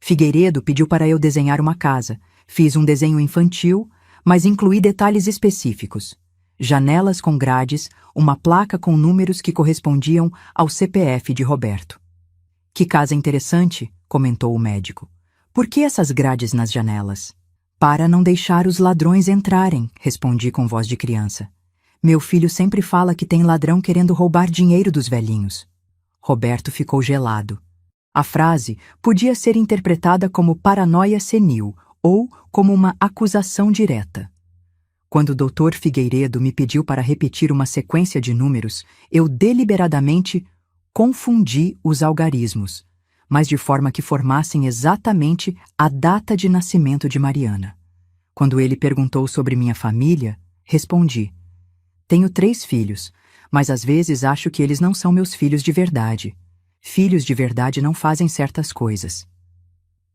Figueiredo pediu para eu desenhar uma casa, fiz um desenho infantil, mas incluí detalhes específicos. Janelas com grades, uma placa com números que correspondiam ao CPF de Roberto. Que casa interessante, comentou o médico. Por que essas grades nas janelas? Para não deixar os ladrões entrarem, respondi com voz de criança. Meu filho sempre fala que tem ladrão querendo roubar dinheiro dos velhinhos. Roberto ficou gelado. A frase podia ser interpretada como paranoia senil ou como uma acusação direta. Quando o Dr. Figueiredo me pediu para repetir uma sequência de números, eu deliberadamente confundi os algarismos, mas de forma que formassem exatamente a data de nascimento de Mariana. Quando ele perguntou sobre minha família, respondi: tenho 3 filhos, mas às vezes acho que eles não são meus filhos de verdade. Filhos de verdade não fazem certas coisas.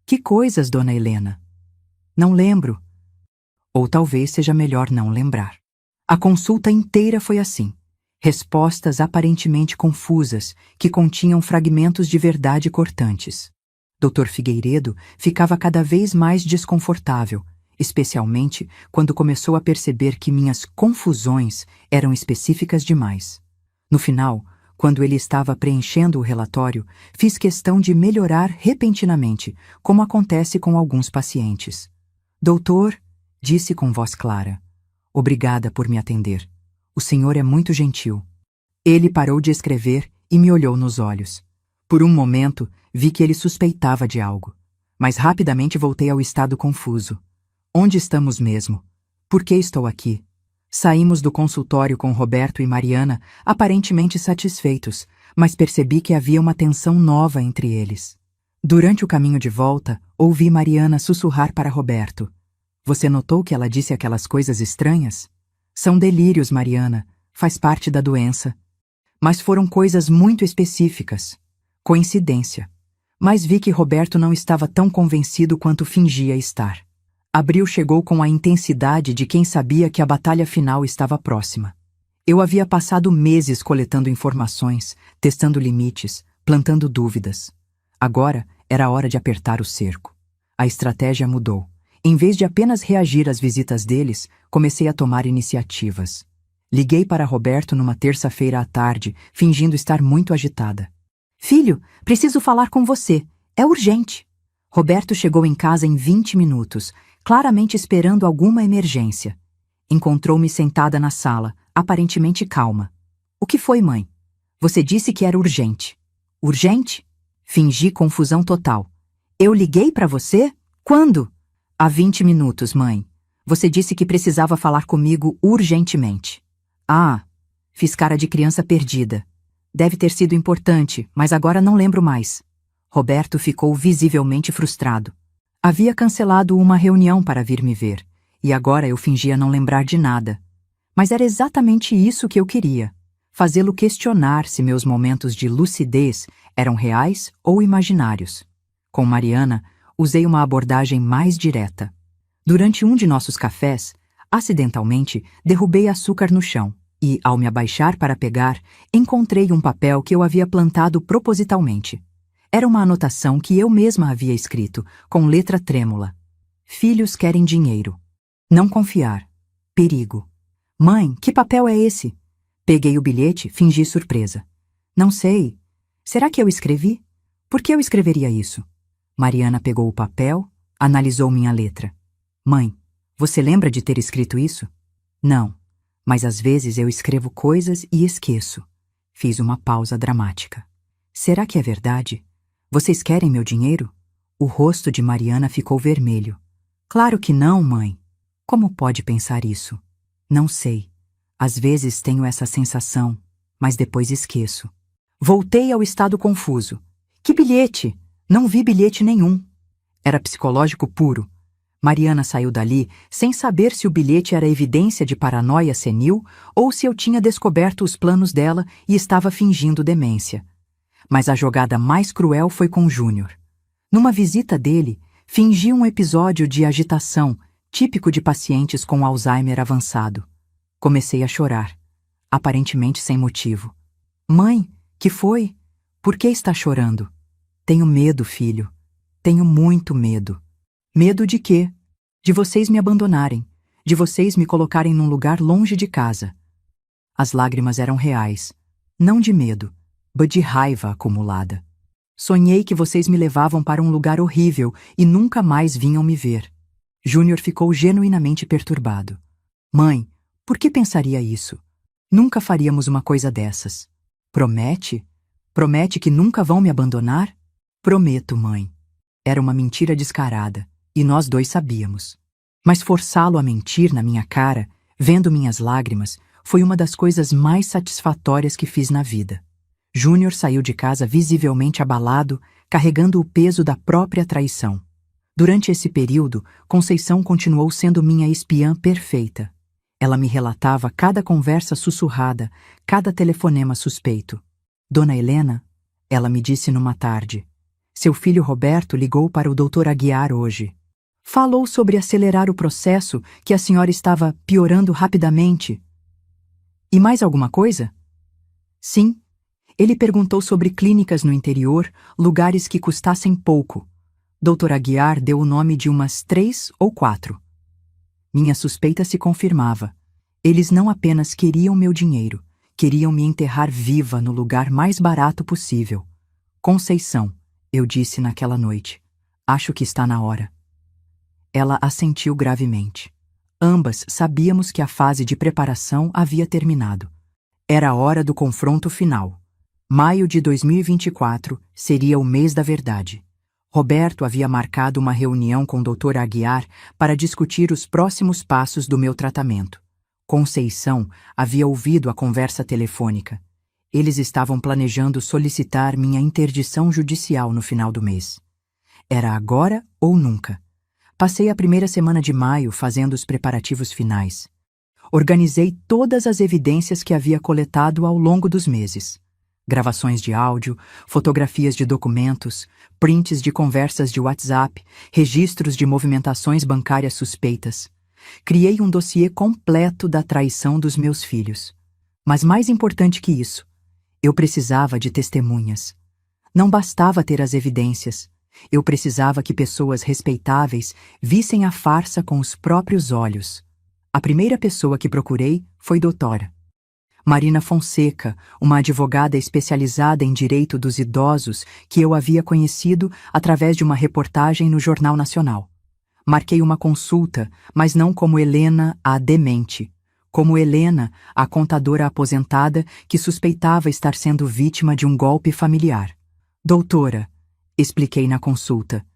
Que coisas, Dona Helena? Não lembro. Ou talvez seja melhor não lembrar. A consulta inteira foi assim. Respostas aparentemente confusas, que continham fragmentos de verdade cortantes. Dr. Figueiredo ficava cada vez mais desconfortável, especialmente quando começou a perceber que minhas confusões eram específicas demais. No final, quando ele estava preenchendo o relatório, fiz questão de melhorar repentinamente, como acontece com alguns pacientes. Doutor, disse com voz clara, obrigada por me atender. O senhor é muito gentil. Ele parou de escrever e me olhou nos olhos. Por um momento, vi que ele suspeitava de algo, mas rapidamente voltei ao estado confuso. Onde estamos mesmo? Por que estou aqui? Saímos do consultório com Roberto e Mariana, aparentemente satisfeitos, mas percebi que havia uma tensão nova entre eles. Durante o caminho de volta, ouvi Mariana sussurrar para Roberto. Você notou que ela disse aquelas coisas estranhas? São delírios, Mariana. Faz parte da doença. Mas foram coisas muito específicas. Coincidência. Mas vi que Roberto não estava tão convencido quanto fingia estar. Abril chegou com a intensidade de quem sabia que a batalha final estava próxima. Eu havia passado meses coletando informações, testando limites, plantando dúvidas. Agora era hora de apertar o cerco. A estratégia mudou. Em vez de apenas reagir às visitas deles, comecei a tomar iniciativas. Liguei para Roberto numa terça-feira à tarde, fingindo estar muito agitada. Filho, preciso falar com você. É urgente. Roberto chegou em casa em 20 minutos, claramente esperando alguma emergência. Encontrou-me sentada na sala, aparentemente calma. O que foi, mãe? Você disse que era urgente. Urgente? Fingi confusão total. Eu liguei para você? Quando? Há 20 minutos, mãe. Você disse que precisava falar comigo urgentemente. Ah, fiz cara de criança perdida. Deve ter sido importante, mas agora não lembro mais. Roberto ficou visivelmente frustrado. Havia cancelado uma reunião para vir me ver, e agora eu fingia não lembrar de nada. Mas era exatamente isso que eu queria. Fazê-lo questionar se meus momentos de lucidez eram reais ou imaginários. Com Mariana, usei uma abordagem mais direta. Durante um de nossos cafés, acidentalmente, derrubei açúcar no chão e, ao me abaixar para pegar, encontrei um papel que eu havia plantado propositalmente. Era uma anotação que eu mesma havia escrito, com letra trêmula. Filhos querem dinheiro. Não confiar. Perigo. Mãe, que papel é esse? Peguei o bilhete, fingi surpresa. Não sei. Será que eu escrevi? Por que eu escreveria isso? Mariana pegou o papel, analisou minha letra. Mãe, você lembra de ter escrito isso? Não, mas às vezes eu escrevo coisas e esqueço. Fiz uma pausa dramática. Será que é verdade? Vocês querem meu dinheiro? O rosto de Mariana ficou vermelho. Claro que não, mãe. Como pode pensar isso? Não sei. Às vezes tenho essa sensação, mas depois esqueço. Voltei ao estado confuso. Que bilhete? Não vi bilhete nenhum. Era psicológico puro. Mariana saiu dali sem saber se o bilhete era evidência de paranoia senil ou se eu tinha descoberto os planos dela e estava fingindo demência. Mas a jogada mais cruel foi com Júnior. Numa visita dele, fingi um episódio de agitação, típico de pacientes com Alzheimer avançado. Comecei a chorar, aparentemente sem motivo. Mãe, que foi? Por que está chorando? Tenho medo, filho. Tenho muito medo. Medo de quê? De vocês me abandonarem, de vocês me colocarem num lugar longe de casa. As lágrimas eram reais, não de medo, mas de raiva acumulada. Sonhei que vocês me levavam para um lugar horrível e nunca mais vinham me ver. Júnior ficou genuinamente perturbado. Mãe, por que pensaria isso? Nunca faríamos uma coisa dessas. Promete? Promete que nunca vão me abandonar? Prometo, mãe. Era uma mentira descarada, e nós dois sabíamos. Mas forçá-lo a mentir na minha cara, vendo minhas lágrimas, foi uma das coisas mais satisfatórias que fiz na vida. Júnior saiu de casa visivelmente abalado, carregando o peso da própria traição. Durante esse período, Conceição continuou sendo minha espiã perfeita. Ela me relatava cada conversa sussurrada, cada telefonema suspeito. Dona Helena, ela me disse numa tarde, seu filho Roberto ligou para o Dr. Aguiar hoje. Falou sobre acelerar o processo, que a senhora estava piorando rapidamente. E mais alguma coisa? Sim. Ele perguntou sobre clínicas no interior, lugares que custassem pouco. Dr. Aguiar deu o nome de umas 3 ou 4. Minha suspeita se confirmava. Eles não apenas queriam meu dinheiro, queriam me enterrar viva no lugar mais barato possível. Conceição, eu disse naquela noite. Acho que está na hora. Ela assentiu gravemente. Ambas sabíamos que a fase de preparação havia terminado. Era a hora do confronto final. Maio de 2024 seria o mês da verdade. Roberto havia marcado uma reunião com o Dr. Aguiar para discutir os próximos passos do meu tratamento. Conceição havia ouvido a conversa telefônica. Eles estavam planejando solicitar minha interdição judicial no final do mês. Era agora ou nunca. Passei a primeira semana de maio fazendo os preparativos finais. Organizei todas as evidências que havia coletado ao longo dos meses. Gravações de áudio, fotografias de documentos, prints de conversas de WhatsApp, registros de movimentações bancárias suspeitas. Criei um dossiê completo da traição dos meus filhos. Mas mais importante que isso, eu precisava de testemunhas. Não bastava ter as evidências. Eu precisava que pessoas respeitáveis vissem a farsa com os próprios olhos. A primeira pessoa que procurei foi doutora. Marina Fonseca, uma advogada especializada em direito dos idosos que eu havia conhecido através de uma reportagem no Jornal Nacional. Marquei uma consulta, mas não como Helena, a demente, como Helena, a contadora aposentada que suspeitava estar sendo vítima de um golpe familiar. Doutora, expliquei na consulta,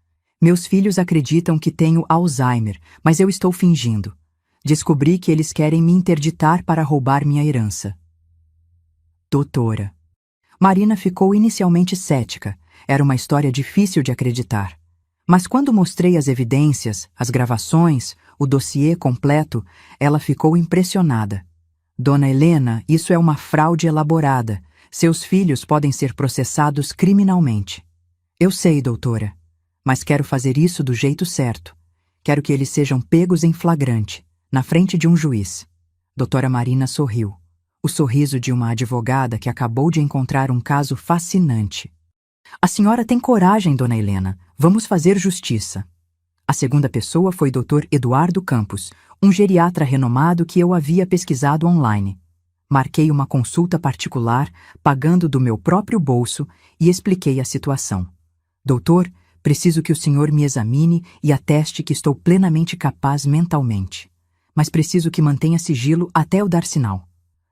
meus filhos acreditam que tenho Alzheimer, mas eu estou fingindo. Descobri que eles querem me interditar para roubar minha herança. Doutora. Marina ficou inicialmente cética. Era uma história difícil de acreditar. Mas quando mostrei as evidências, as gravações, o dossiê completo, ela ficou impressionada. Dona Helena, isso é uma fraude elaborada. Seus filhos podem ser processados criminalmente. Eu sei, doutora, mas quero fazer isso do jeito certo. Quero que eles sejam pegos em flagrante, na frente de um juiz. Doutora Marina sorriu. O sorriso de uma advogada que acabou de encontrar um caso fascinante. A senhora tem coragem, dona Helena. Vamos fazer justiça. A segunda pessoa foi Dr. Eduardo Campos, um geriatra renomado que eu havia pesquisado online. Marquei uma consulta particular, pagando do meu próprio bolso, e expliquei a situação. Doutor, preciso que o senhor me examine e ateste que estou plenamente capaz mentalmente. Mas preciso que mantenha sigilo até eu dar sinal.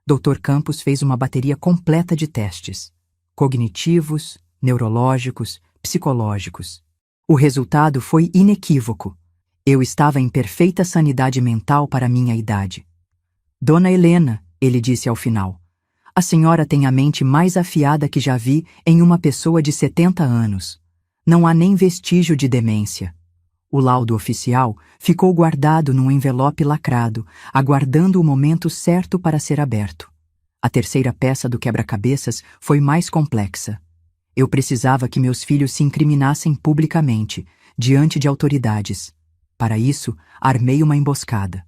Dr. Campos fez uma bateria completa de testes. Cognitivos, neurológicos, psicológicos. O resultado foi inequívoco. Eu estava em perfeita sanidade mental para minha idade. Dona Helena, ele disse ao final, a senhora tem a mente mais afiada que já vi em uma pessoa de 70 anos. Não há nem vestígio de demência. O laudo oficial ficou guardado num envelope lacrado, aguardando o momento certo para ser aberto. A terceira peça do quebra-cabeças foi mais complexa. Eu precisava que meus filhos se incriminassem publicamente, diante de autoridades. Para isso, armei uma emboscada.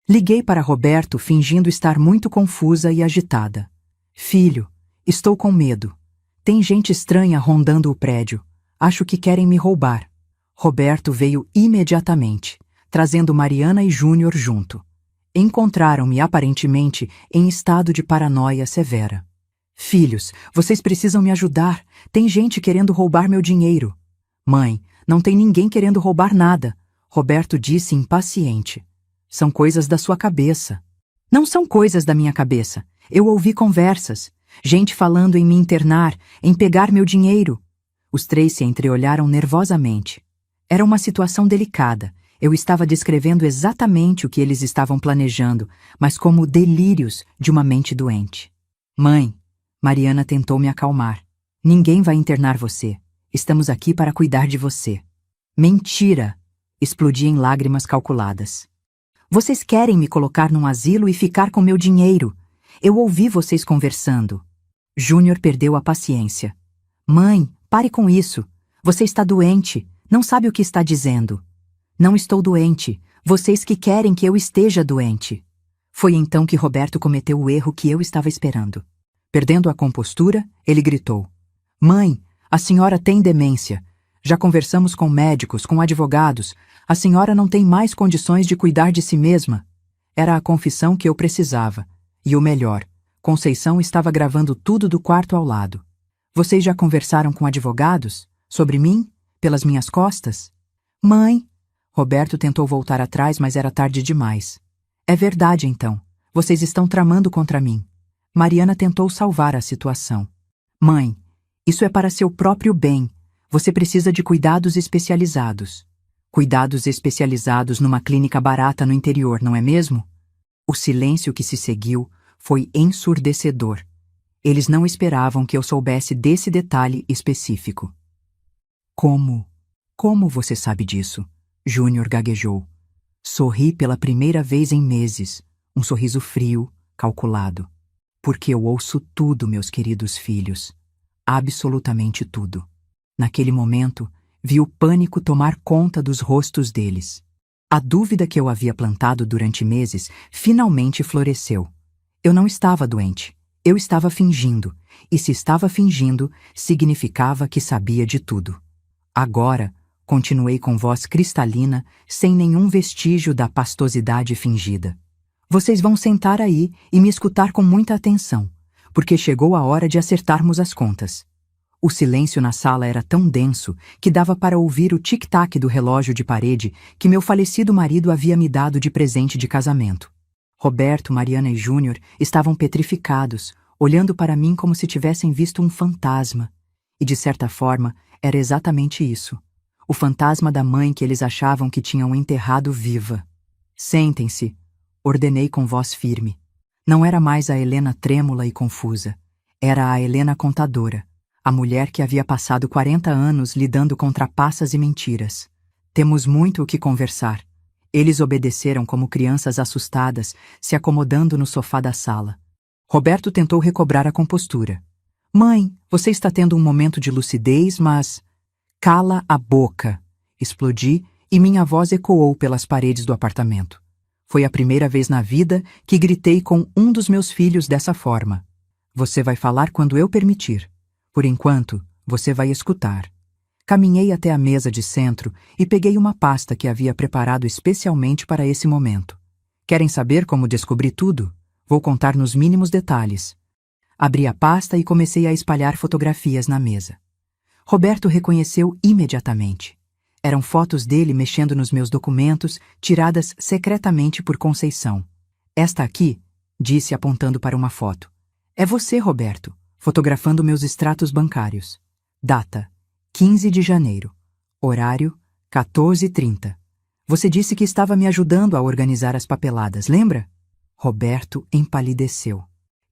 Liguei para Roberto fingindo estar muito confusa e agitada. Filho, estou com medo. Tem gente estranha rondando o prédio. Acho que querem me roubar. Roberto veio imediatamente, trazendo Mariana e Júnior junto. Encontraram-me aparentemente em estado de paranoia severa. Filhos, vocês precisam me ajudar. Tem gente querendo roubar meu dinheiro. Mãe, não tem ninguém querendo roubar nada. Roberto disse impaciente. São coisas da sua cabeça. Não são coisas da minha cabeça. Eu ouvi conversas. Gente falando em me internar, em pegar meu dinheiro. Os três se entreolharam nervosamente. Era uma situação delicada. Eu estava descrevendo exatamente o que eles estavam planejando, mas como delírios de uma mente doente. Mãe, Mariana tentou me acalmar. Ninguém vai internar você. Estamos aqui para cuidar de você. Mentira! Explodi em lágrimas calculadas. Vocês querem me colocar num asilo e ficar com meu dinheiro. Eu ouvi vocês conversando. Júnior perdeu a paciência. Mãe, pare com isso. Você está doente. Não sabe o que está dizendo. Não estou doente. Vocês que querem que eu esteja doente. Foi então que Roberto cometeu o erro que eu estava esperando. Perdendo a compostura, ele gritou. Mãe, a senhora tem demência. Já conversamos com médicos, com advogados. A senhora não tem mais condições de cuidar de si mesma. Era a confissão que eu precisava. E o melhor, Conceição estava gravando tudo do quarto ao lado. Vocês já conversaram com advogados? Sobre mim? Pelas minhas costas? Mãe! Roberto tentou voltar atrás, mas era tarde demais. É verdade, então. Vocês estão tramando contra mim. Mariana tentou salvar a situação. Mãe, isso é para seu próprio bem. Você precisa de cuidados especializados. Cuidados especializados numa clínica barata no interior, não é mesmo? O silêncio que se seguiu foi ensurdecedor. Eles não esperavam que eu soubesse desse detalhe específico. Como você sabe disso? Júnior gaguejou. Sorri pela primeira vez em meses, um sorriso frio, calculado. Porque eu ouço tudo, meus queridos filhos. Absolutamente tudo. Naquele momento, vi o pânico tomar conta dos rostos deles. A dúvida que eu havia plantado durante meses finalmente floresceu. Eu não estava doente. Eu estava fingindo. E se estava fingindo, significava que sabia de tudo. Agora, continuei com voz cristalina, sem nenhum vestígio da pastosidade fingida. Vocês vão sentar aí e me escutar com muita atenção, porque chegou a hora de acertarmos as contas. O silêncio na sala era tão denso que dava para ouvir o tic-tac do relógio de parede que meu falecido marido havia me dado de presente de casamento. Roberto, Mariana e Júnior estavam petrificados, olhando para mim como se tivessem visto um fantasma. E, de certa forma, era exatamente isso. O fantasma da mãe que eles achavam que tinham enterrado viva. Sentem-se, ordenei com voz firme. Não era mais a Helena trêmula e confusa. Era a Helena contadora, a mulher que havia passado 40 anos lidando com trapaças e mentiras. Temos muito o que conversar. Eles obedeceram como crianças assustadas, se acomodando no sofá da sala. Roberto tentou recobrar a compostura. Mãe, você está tendo um momento de lucidez, mas... Cala a boca! Explodi e minha voz ecoou pelas paredes do apartamento. Foi a primeira vez na vida que gritei com um dos meus filhos dessa forma. Você vai falar quando eu permitir. Por enquanto, você vai escutar. Caminhei até a mesa de centro e peguei uma pasta que havia preparado especialmente para esse momento. Querem saber como descobri tudo? Vou contar nos mínimos detalhes. Abri a pasta e comecei a espalhar fotografias na mesa. Roberto reconheceu imediatamente. Eram fotos dele mexendo nos meus documentos, tiradas secretamente por Conceição. Esta aqui, disse apontando para uma foto. É você, Roberto, fotografando meus extratos bancários. Data: 15 de janeiro. Horário: 14h30. Você disse que estava me ajudando a organizar as papeladas, lembra? Roberto empalideceu.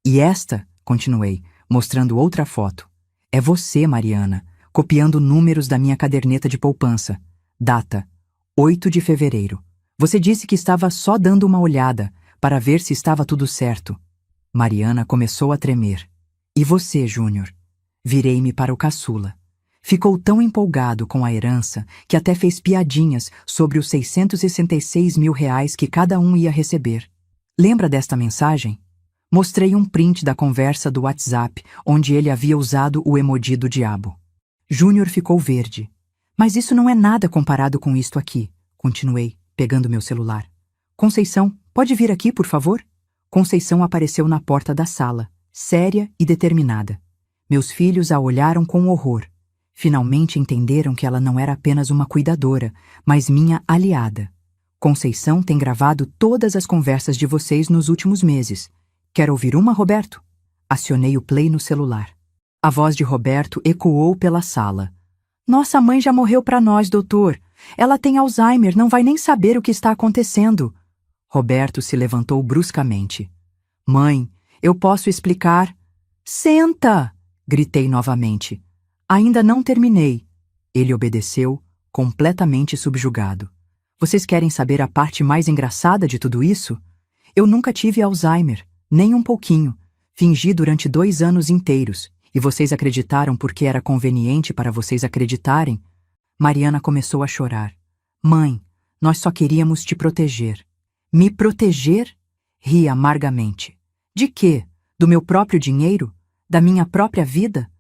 E esta, continuei, mostrando outra foto. É você, Mariana, copiando números da minha caderneta de poupança. Data: 8 de fevereiro. Você disse que estava só dando uma olhada, para ver se estava tudo certo. Mariana começou a tremer. E você, Júnior? Virei-me para o caçula. Ficou tão empolgado com a herança que até fez piadinhas sobre os R$ 666 mil que cada um ia receber. Lembra desta mensagem? Mostrei um print da conversa do WhatsApp, onde ele havia usado o emoji do diabo. Júnior ficou verde. Mas isso não é nada comparado com isto aqui, continuei, pegando meu celular. Conceição, pode vir aqui, por favor? Conceição apareceu na porta da sala, séria e determinada. Meus filhos a olharam com horror. Finalmente entenderam que ela não era apenas uma cuidadora, mas minha aliada. Conceição tem gravado todas as conversas de vocês nos últimos meses. Quer ouvir uma, Roberto? Acionei o play no celular. A voz de Roberto ecoou pela sala. Nossa mãe já morreu para nós, doutor. Ela tem Alzheimer, não vai nem saber o que está acontecendo. Roberto se levantou bruscamente. Mãe, eu posso explicar? Senta! Gritei novamente. Ainda não terminei. Ele obedeceu, completamente subjugado. Vocês querem saber a parte mais engraçada de tudo isso? Eu nunca tive Alzheimer, nem um pouquinho. Fingi durante 2 anos inteiros, e vocês acreditaram porque era conveniente para vocês acreditarem? Mariana começou a chorar. Mãe, nós só queríamos te proteger. Me proteger? Ri amargamente. De quê? Do meu próprio dinheiro? Da minha própria vida?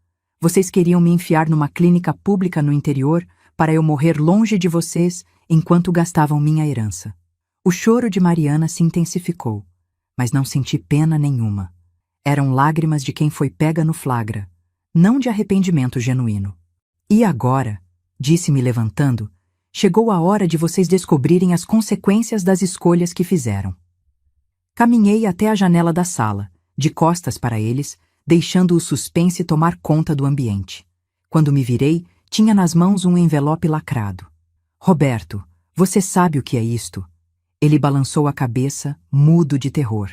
Vocês queriam me enfiar numa clínica pública no interior para eu morrer longe de vocês enquanto gastavam minha herança. O choro de Mariana se intensificou, mas não senti pena nenhuma. Eram lágrimas de quem foi pega no flagra, não de arrependimento genuíno. E agora, disse-me levantando, chegou a hora de vocês descobrirem as consequências das escolhas que fizeram. Caminhei até a janela da sala, de costas para eles, deixando o suspense tomar conta do ambiente. Quando me virei, tinha nas mãos um envelope lacrado. Roberto, você sabe o que é isto? Ele balançou a cabeça, mudo de terror.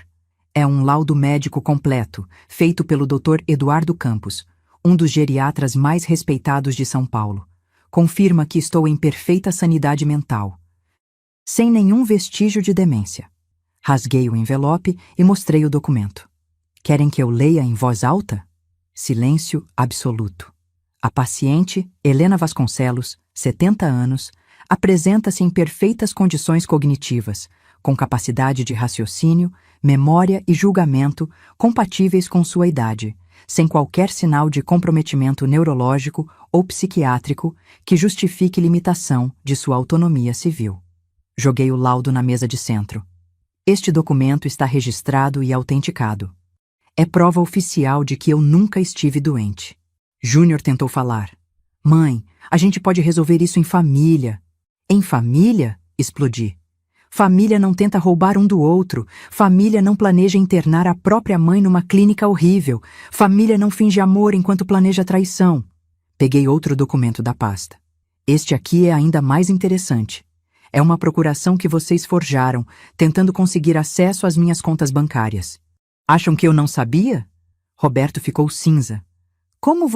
É um laudo médico completo, feito pelo Dr. Eduardo Campos, um dos geriatras mais respeitados de São Paulo. Confirma que estou em perfeita sanidade mental, sem nenhum vestígio de demência. Rasguei o envelope e mostrei o documento. Querem que eu leia em voz alta? Silêncio absoluto. A paciente, Helena Vasconcelos, 70 anos, apresenta-se em perfeitas condições cognitivas, com capacidade de raciocínio, memória e julgamento compatíveis com sua idade, sem qualquer sinal de comprometimento neurológico ou psiquiátrico que justifique limitação de sua autonomia civil. Joguei o laudo na mesa de centro. Este documento está registrado e autenticado. É prova oficial de que eu nunca estive doente. Júnior tentou falar. Mãe, a gente pode resolver isso em família. Em família? Explodi. Família não tenta roubar um do outro. Família não planeja internar a própria mãe numa clínica horrível. Família não finge amor enquanto planeja traição. Peguei outro documento da pasta. Este aqui é ainda mais interessante. É uma procuração que vocês forjaram, tentando conseguir acesso às minhas contas bancárias. Acham que eu não sabia? Roberto ficou cinza. Como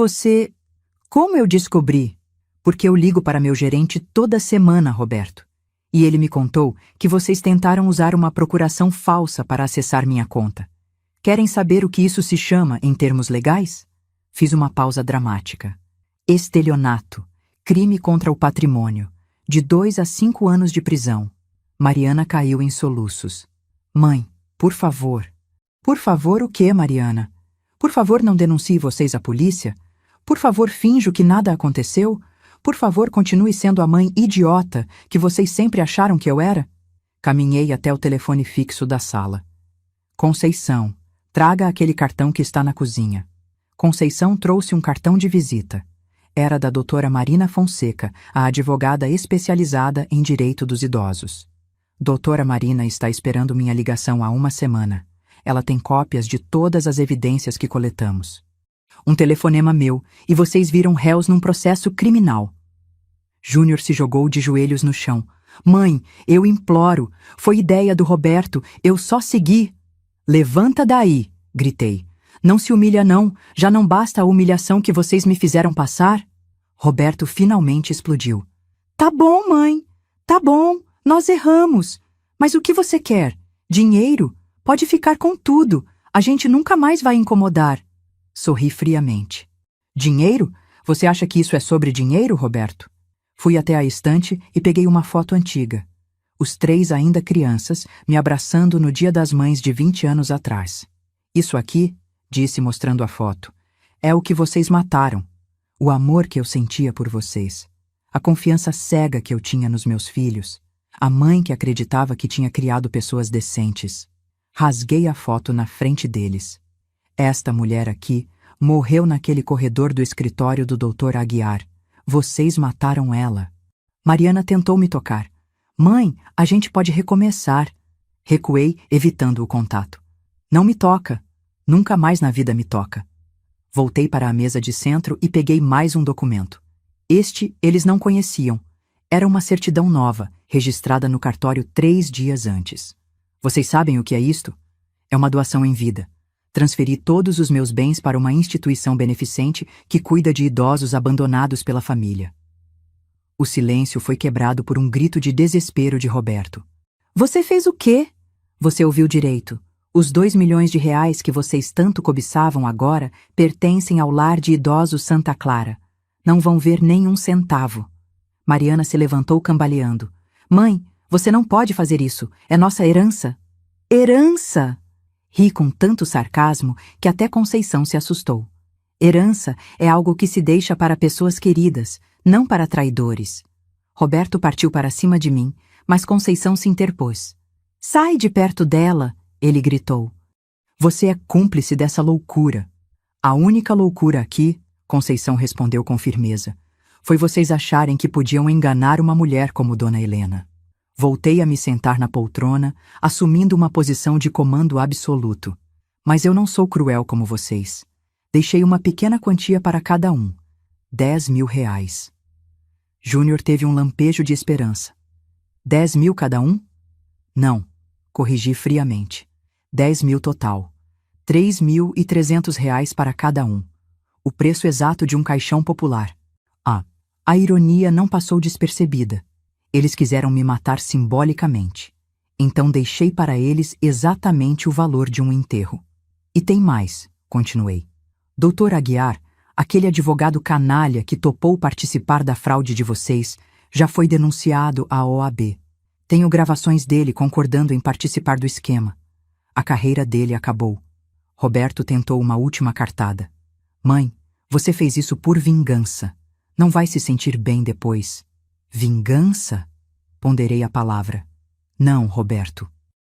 eu descobri? Porque eu ligo para meu gerente toda semana, Roberto. E ele me contou que vocês tentaram usar uma procuração falsa para acessar minha conta. Querem saber o que isso se chama em termos legais? Fiz uma pausa dramática. Estelionato, crime contra o patrimônio, de 2 a 5 anos de prisão. Mariana caiu em soluços. Mãe, por favor. Por favor o quê, Mariana? Por favor não denuncie vocês à polícia? Por favor finjo que nada aconteceu? Por favor, continue sendo a mãe idiota que vocês sempre acharam que eu era? Caminhei até o telefone fixo da sala. Conceição, traga aquele cartão que está na cozinha. Conceição trouxe um cartão de visita. Era da doutora Marina Fonseca, a advogada especializada em direito dos idosos. Doutora Marina está esperando minha ligação há 1 semana. Ela tem cópias de todas as evidências que coletamos. Um telefonema meu, e vocês viram réus num processo criminal. Júnior se jogou de joelhos no chão. Mãe, eu imploro. Foi ideia do Roberto. Eu só segui. Levanta daí, gritei. Não se humilha não. Já não basta a humilhação que vocês me fizeram passar? Roberto finalmente explodiu. Tá bom, mãe. Tá bom. Nós erramos. Mas o que você quer? Dinheiro? Pode ficar com tudo. A gente nunca mais vai incomodar. Sorri friamente. Dinheiro? Você acha que isso é sobre dinheiro, Roberto? Fui até a estante e peguei uma foto antiga. Os 3 ainda crianças, me abraçando no Dia das Mães de 20 anos atrás. Isso aqui, disse mostrando a foto, é o que vocês mataram. O amor que eu sentia por vocês. A confiança cega que eu tinha nos meus filhos. A mãe que acreditava que tinha criado pessoas decentes. Rasguei a foto na frente deles. Esta mulher aqui morreu naquele corredor do escritório do Dr. Aguiar. Vocês mataram ela. Mariana tentou me tocar. Mãe, a gente pode recomeçar. Recuei, evitando o contato. Não me toca. Nunca mais na vida me toca. Voltei para a mesa de centro e peguei mais um documento. Este eles não conheciam. Era uma certidão nova, registrada no cartório 3 dias antes. Vocês sabem o que é isto? É uma doação em vida. Transferi todos os meus bens para uma instituição beneficente que cuida de idosos abandonados pela família. O silêncio foi quebrado por um grito de desespero de Roberto. Você fez o quê? Você ouviu direito. Os 2 milhões de reais que vocês tanto cobiçavam agora pertencem ao lar de idosos Santa Clara. Não vão ver nem 1 centavo. Mariana se levantou cambaleando. Mãe, você não pode fazer isso. É nossa herança. Herança! Ri com tanto sarcasmo que até Conceição se assustou. Herança é algo que se deixa para pessoas queridas, não para traidores. Roberto partiu para cima de mim, mas Conceição se interpôs. Sai de perto dela, ele gritou. Você é cúmplice dessa loucura. A única loucura aqui, Conceição respondeu com firmeza, foi vocês acharem que podiam enganar uma mulher como Dona Helena. Voltei a me sentar na poltrona, assumindo uma posição de comando absoluto. Mas eu não sou cruel como vocês. Deixei uma pequena quantia para cada um. 10 mil reais. Júnior teve um lampejo de esperança. 10 mil cada um? Não, corrigi friamente. 10 mil total. 3.300 reais para cada um. O preço exato de um caixão popular. A ironia não passou despercebida. Eles quiseram me matar simbolicamente. Então deixei para eles exatamente o valor de um enterro. E tem mais, continuei. Dr. Aguiar, aquele advogado canalha que topou participar da fraude de vocês, já foi denunciado à OAB. Tenho gravações dele concordando em participar do esquema. A carreira dele acabou. Roberto tentou uma última cartada. Mãe, você fez isso por vingança. Não vai se sentir bem depois. Vingança? Ponderei a palavra. Não, Roberto.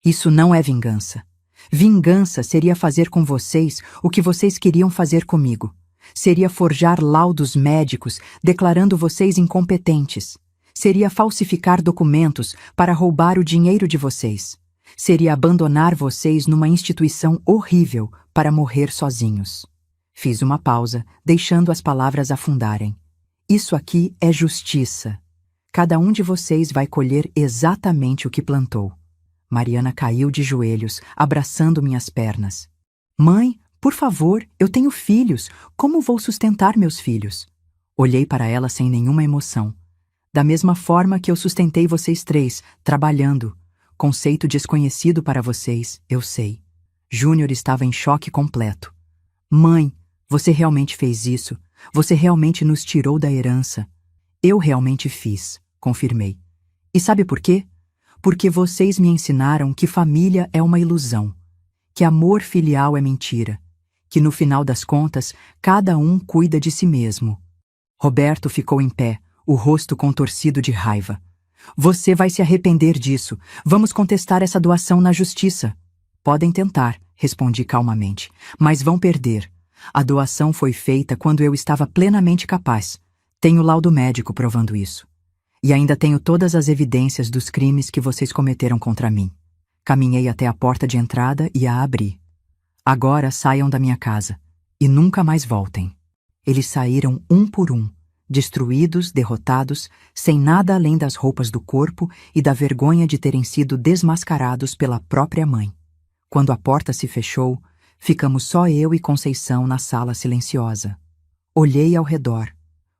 Isso não é vingança. Vingança seria fazer com vocês o que vocês queriam fazer comigo. Seria forjar laudos médicos declarando vocês incompetentes. Seria falsificar documentos para roubar o dinheiro de vocês. Seria abandonar vocês numa instituição horrível para morrer sozinhos. Fiz uma pausa, deixando as palavras afundarem. Isso aqui é justiça. Cada um de vocês vai colher exatamente o que plantou. Mariana caiu de joelhos, abraçando minhas pernas. Mãe, por favor, eu tenho filhos. Como vou sustentar meus filhos? Olhei para ela sem nenhuma emoção. Da mesma forma que eu sustentei vocês três, trabalhando. Conceito desconhecido para vocês, eu sei. Júnior estava em choque completo. Mãe, você realmente fez isso? Você realmente nos tirou da herança? Eu realmente fiz, confirmei. E sabe por quê? Porque vocês me ensinaram que família é uma ilusão, que amor filial é mentira, que no final das contas, cada um cuida de si mesmo. Roberto ficou em pé, o rosto contorcido de raiva. Você vai se arrepender disso. Vamos contestar essa doação na justiça. Podem tentar, respondi calmamente, mas vão perder. A doação foi feita quando eu estava plenamente capaz. Tenho laudo médico provando isso. E ainda tenho todas as evidências dos crimes que vocês cometeram contra mim. Caminhei até a porta de entrada e a abri. Agora saiam da minha casa e nunca mais voltem. Eles saíram um por um, destruídos, derrotados, sem nada além das roupas do corpo e da vergonha de terem sido desmascarados pela própria mãe. Quando a porta se fechou, ficamos só eu e Conceição na sala silenciosa. Olhei ao redor.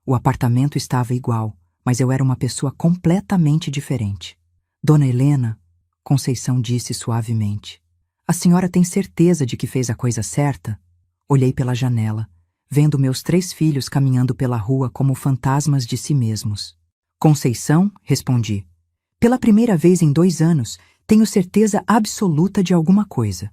O apartamento estava igual, mas eu era uma pessoa completamente diferente. Dona Helena, Conceição disse suavemente, a senhora tem certeza de que fez a coisa certa? Olhei pela janela, vendo meus 3 filhos caminhando pela rua como fantasmas de si mesmos. Conceição, respondi. Pela primeira vez em 2 anos, tenho certeza absoluta de alguma coisa.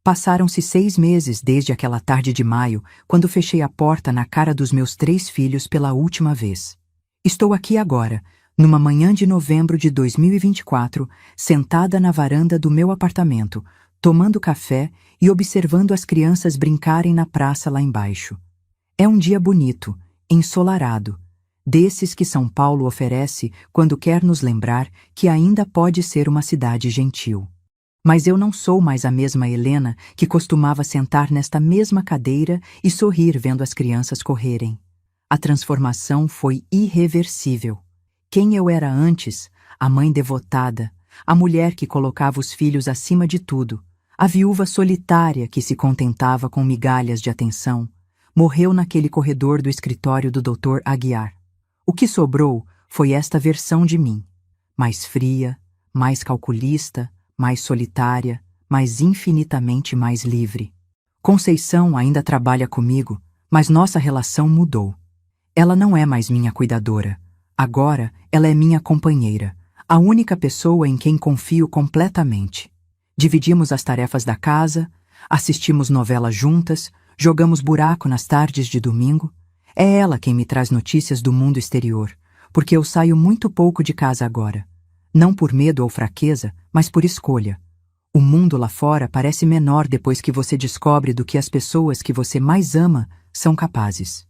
Passaram-se 6 meses desde aquela tarde de maio, quando fechei a porta na cara dos meus 3 filhos pela última vez. Estou aqui agora, numa manhã de novembro de 2024, sentada na varanda do meu apartamento, tomando café e observando as crianças brincarem na praça lá embaixo. É um dia bonito, ensolarado, desses que São Paulo oferece quando quer nos lembrar que ainda pode ser uma cidade gentil. Mas eu não sou mais a mesma Helena que costumava sentar nesta mesma cadeira e sorrir vendo as crianças correrem. A transformação foi irreversível. Quem eu era antes, a mãe devotada, a mulher que colocava os filhos acima de tudo, a viúva solitária que se contentava com migalhas de atenção, morreu naquele corredor do escritório do Dr. Aguiar. O que sobrou foi esta versão de mim, mais fria, mais calculista, mais solitária, mas infinitamente mais livre. Conceição ainda trabalha comigo, mas nossa relação mudou. Ela não é mais minha cuidadora. Agora, ela é minha companheira, a única pessoa em quem confio completamente. Dividimos as tarefas da casa, assistimos novela juntas, jogamos buraco nas tardes de domingo. É ela quem me traz notícias do mundo exterior, porque eu saio muito pouco de casa agora. Não por medo ou fraqueza, mas por escolha. O mundo lá fora parece menor depois que você descobre do que as pessoas que você mais ama são capazes.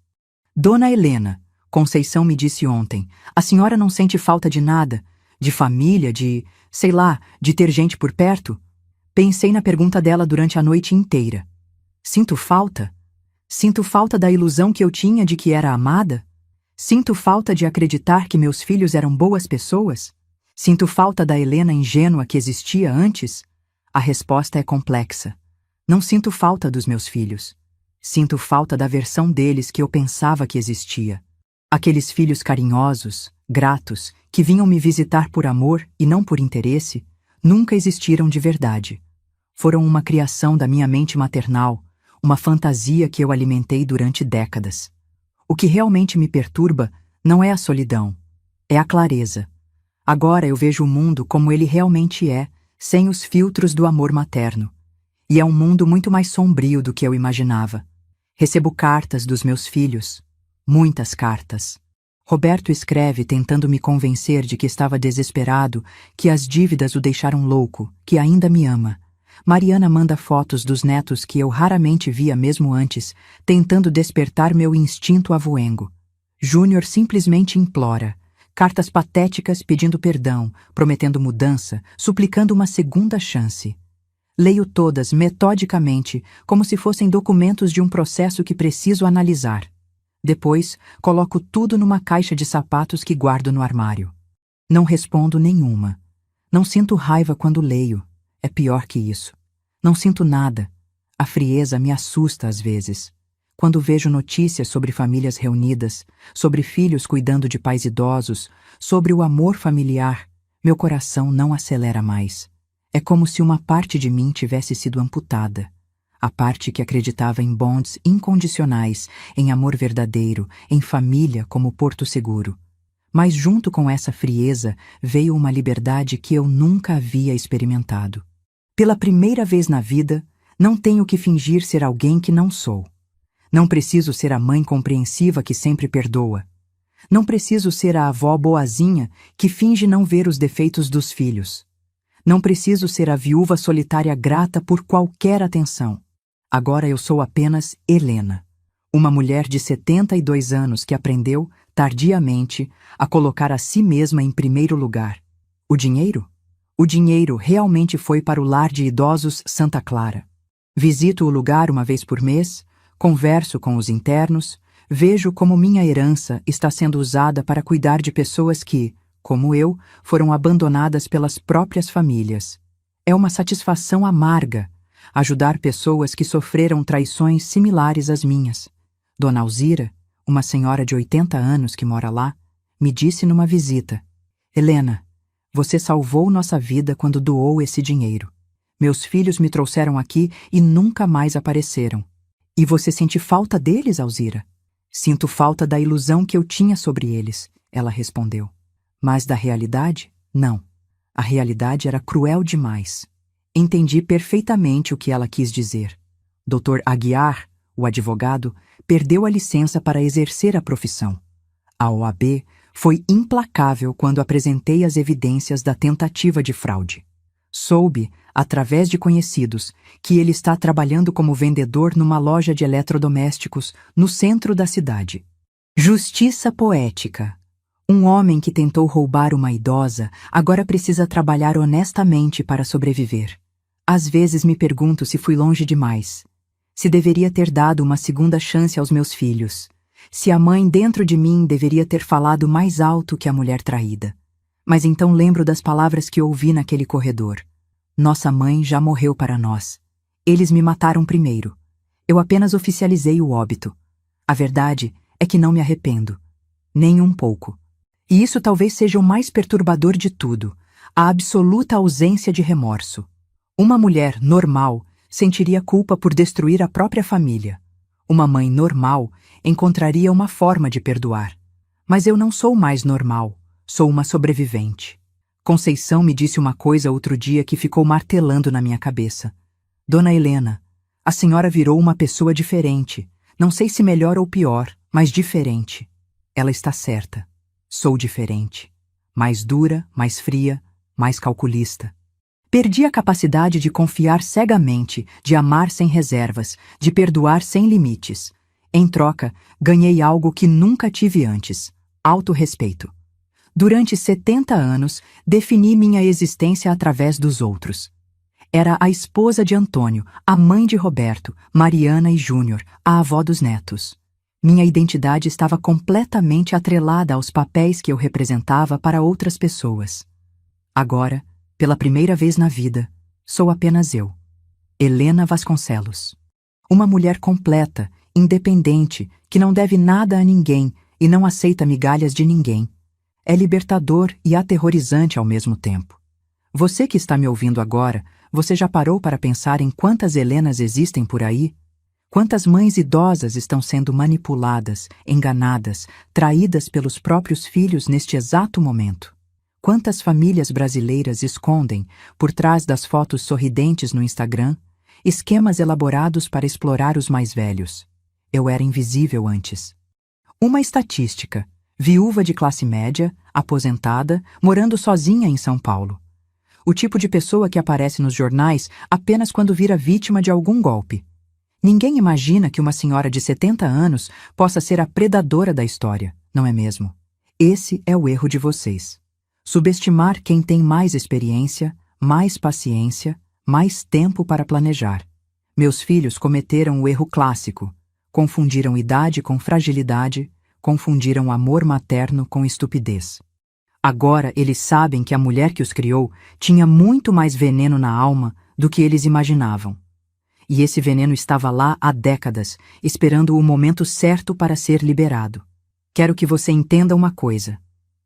Dona Helena, Conceição me disse ontem, a senhora não sente falta de nada? De família, sei lá, de ter gente por perto? Pensei na pergunta dela durante a noite inteira. Sinto falta? Sinto falta da ilusão que eu tinha de que era amada? Sinto falta de acreditar que meus filhos eram boas pessoas? Sinto falta da Helena ingênua que existia antes? A resposta é complexa. Não sinto falta dos meus filhos. Sinto falta da versão deles que eu pensava que existia. Aqueles filhos carinhosos, gratos, que vinham me visitar por amor e não por interesse, nunca existiram de verdade. Foram uma criação da minha mente maternal, uma fantasia que eu alimentei durante décadas. O que realmente me perturba não é a solidão, é a clareza. Agora eu vejo o mundo como ele realmente é, sem os filtros do amor materno. E é um mundo muito mais sombrio do que eu imaginava. Recebo cartas dos meus filhos, muitas cartas. Roberto escreve tentando me convencer de que estava desesperado, que as dívidas o deixaram louco, que ainda me ama. Mariana manda fotos dos netos que eu raramente via mesmo antes, tentando despertar meu instinto avoengo. Júnior simplesmente implora. Cartas patéticas pedindo perdão, prometendo mudança, suplicando uma segunda chance. Leio todas metodicamente, como se fossem documentos de um processo que preciso analisar. Depois, coloco tudo numa caixa de sapatos que guardo no armário. Não respondo nenhuma. Não sinto raiva quando leio. É pior que isso. Não sinto nada. A frieza me assusta às vezes. Quando vejo notícias sobre famílias reunidas, sobre filhos cuidando de pais idosos, sobre o amor familiar, meu coração não acelera mais. É como se uma parte de mim tivesse sido amputada. A parte que acreditava em bonds incondicionais, em amor verdadeiro, em família como porto seguro. Mas junto com essa frieza veio uma liberdade que eu nunca havia experimentado. Pela primeira vez na vida, não tenho que fingir ser alguém que não sou. Não preciso ser a mãe compreensiva que sempre perdoa. Não preciso ser a avó boazinha que finge não ver os defeitos dos filhos. Não preciso ser a viúva solitária grata por qualquer atenção. Agora eu sou apenas Helena, uma mulher de 72 anos que aprendeu, tardiamente, a colocar a si mesma em primeiro lugar. O dinheiro? O dinheiro realmente foi para o lar de idosos Santa Clara. Visito o lugar uma vez por mês, converso com os internos, vejo como minha herança está sendo usada para cuidar de pessoas que, como eu, foram abandonadas pelas próprias famílias. É uma satisfação amarga ajudar pessoas que sofreram traições similares às minhas. Dona Alzira, uma senhora de 80 anos que mora lá, me disse numa visita: Helena, você salvou nossa vida quando doou esse dinheiro. Meus filhos me trouxeram aqui e nunca mais apareceram. E você sente falta deles, Alzira? Sinto falta da ilusão que eu tinha sobre eles, ela respondeu. Mas da realidade, não. A realidade era cruel demais. Entendi perfeitamente o que ela quis dizer. Dr. Aguiar, o advogado, perdeu a licença para exercer a profissão. A OAB foi implacável quando apresentei as evidências da tentativa de fraude. Soube, através de conhecidos, que ele está trabalhando como vendedor numa loja de eletrodomésticos no centro da cidade. Justiça poética. Um homem que tentou roubar uma idosa agora precisa trabalhar honestamente para sobreviver. Às vezes me pergunto se fui longe demais. Se deveria ter dado uma segunda chance aos meus filhos. Se a mãe dentro de mim deveria ter falado mais alto que a mulher traída. Mas então lembro das palavras que ouvi naquele corredor. Nossa mãe já morreu para nós. Eles me mataram primeiro. Eu apenas oficializei o óbito. A verdade é que não me arrependo. Nem um pouco. E isso talvez seja o mais perturbador de tudo, a absoluta ausência de remorso. Uma mulher normal sentiria culpa por destruir a própria família. Uma mãe normal encontraria uma forma de perdoar. Mas eu não sou mais normal, sou uma sobrevivente. Conceição me disse uma coisa outro dia que ficou martelando na minha cabeça. Dona Helena, a senhora virou uma pessoa diferente. Não sei se melhor ou pior, mas diferente. Ela está certa. Sou diferente. Mais dura, mais fria, mais calculista. Perdi a capacidade de confiar cegamente, de amar sem reservas, de perdoar sem limites. Em troca, ganhei algo que nunca tive antes: autorrespeito. Durante 70 anos, defini minha existência através dos outros. Era a esposa de Antônio, a mãe de Roberto, Mariana e Júnior, a avó dos netos. Minha identidade estava completamente atrelada aos papéis que eu representava para outras pessoas. Agora, pela primeira vez na vida, sou apenas eu, Helena Vasconcelos. Uma mulher completa, independente, que não deve nada a ninguém e não aceita migalhas de ninguém. É libertador e aterrorizante ao mesmo tempo. Você que está me ouvindo agora, você já parou para pensar em quantas Helenas existem por aí? Quantas mães idosas estão sendo manipuladas, enganadas, traídas pelos próprios filhos neste exato momento? Quantas famílias brasileiras escondem, por trás das fotos sorridentes no Instagram, esquemas elaborados para explorar os mais velhos? Eu era invisível antes. Uma estatística: Viúva de classe média, aposentada, morando sozinha em São Paulo. O tipo de pessoa que aparece nos jornais apenas quando vira vítima de algum golpe. Ninguém imagina que uma senhora de 70 anos possa ser a predadora da história, não é mesmo? Esse é o erro de vocês. Subestimar quem tem mais experiência, mais paciência, mais tempo para planejar. Meus filhos cometeram o erro clássico. Confundiram idade com fragilidade, confundiram amor materno com estupidez. Agora eles sabem que a mulher que os criou tinha muito mais veneno na alma do que eles imaginavam. E esse veneno estava lá há décadas, esperando o momento certo para ser liberado. Quero que você entenda uma coisa.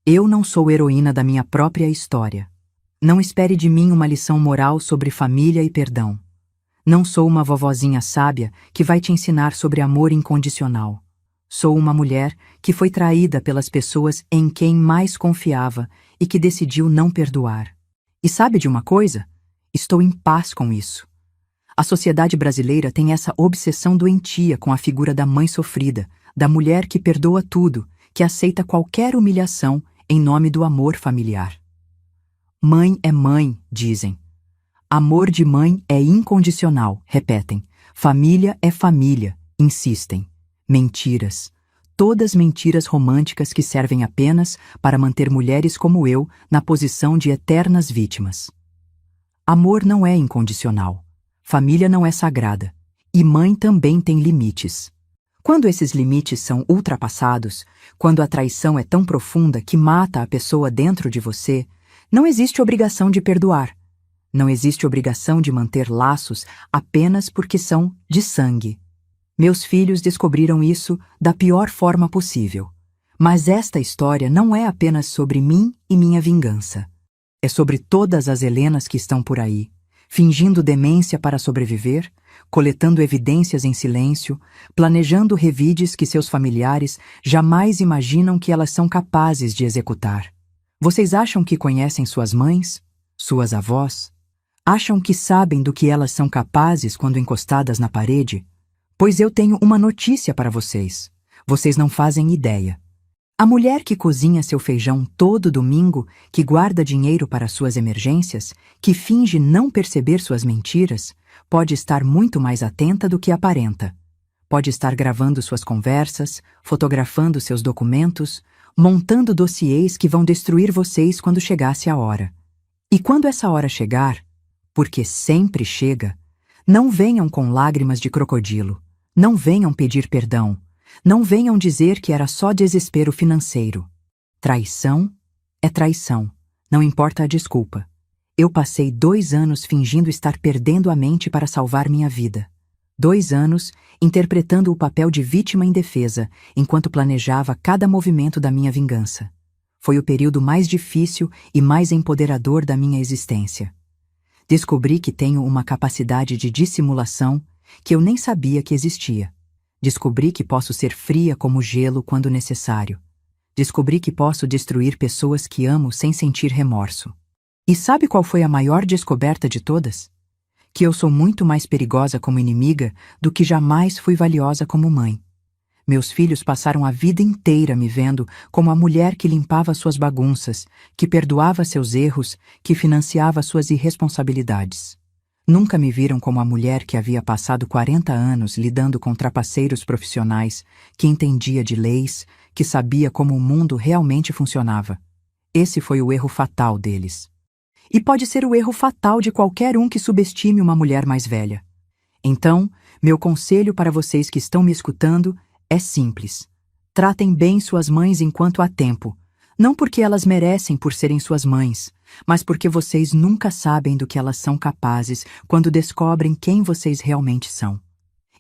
Eu não sou heroína da minha própria história. Não espere de mim uma lição moral sobre família e perdão. Não sou uma vovozinha sábia que vai te ensinar sobre amor incondicional. Sou uma mulher que foi traída pelas pessoas em quem mais confiava e que decidiu não perdoar. E sabe de uma coisa? Estou em paz com isso. A sociedade brasileira tem essa obsessão doentia com a figura da mãe sofrida, da mulher que perdoa tudo, que aceita qualquer humilhação em nome do amor familiar. Mãe é mãe, dizem. Amor de mãe é incondicional, repetem. Família é família, insistem. Mentiras. Todas mentiras românticas que servem apenas para manter mulheres como eu na posição de eternas vítimas. Amor não é incondicional. Família não é sagrada. E mãe também tem limites. Quando esses limites são ultrapassados, quando a traição é tão profunda que mata a pessoa dentro de você, não existe obrigação de perdoar. Não existe obrigação de manter laços apenas porque são de sangue. Meus filhos descobriram isso da pior forma possível. Mas esta história não é apenas sobre mim e minha vingança. É sobre todas as Helenas que estão por aí, fingindo demência para sobreviver, coletando evidências em silêncio, planejando revides que seus familiares jamais imaginam que elas são capazes de executar. Vocês acham que conhecem suas mães? Suas avós? Acham que sabem do que elas são capazes quando encostadas na parede? Pois eu tenho uma notícia para vocês. Vocês não fazem ideia. A mulher que cozinha seu feijão todo domingo, que guarda dinheiro para suas emergências, que finge não perceber suas mentiras, pode estar muito mais atenta do que aparenta. Pode estar gravando suas conversas, fotografando seus documentos, montando dossiês que vão destruir vocês quando chegasse a hora. E quando essa hora chegar, porque sempre chega, não venham com lágrimas de crocodilo, não venham pedir perdão, não venham dizer que era só desespero financeiro. Traição é traição, não importa a desculpa. Eu passei 2 anos fingindo estar perdendo a mente para salvar minha vida. 2 anos interpretando o papel de vítima indefesa enquanto planejava cada movimento da minha vingança. Foi o período mais difícil e mais empoderador da minha existência. Descobri que tenho uma capacidade de dissimulação que eu nem sabia que existia. Descobri que posso ser fria como gelo quando necessário. Descobri que posso destruir pessoas que amo sem sentir remorso. E sabe qual foi a maior descoberta de todas? Que eu sou muito mais perigosa como inimiga do que jamais fui valiosa como mãe. Meus filhos passaram a vida inteira me vendo como a mulher que limpava suas bagunças, que perdoava seus erros, que financiava suas irresponsabilidades. Nunca me viram como a mulher que havia passado 40 anos lidando com trapaceiros profissionais, que entendia de leis, que sabia como o mundo realmente funcionava. Esse foi o erro fatal deles. E pode ser o erro fatal de qualquer um que subestime uma mulher mais velha. Então, meu conselho para vocês que estão me escutando é simples. Tratem bem suas mães enquanto há tempo, não porque elas merecem por serem suas mães, mas porque vocês nunca sabem do que elas são capazes quando descobrem quem vocês realmente são.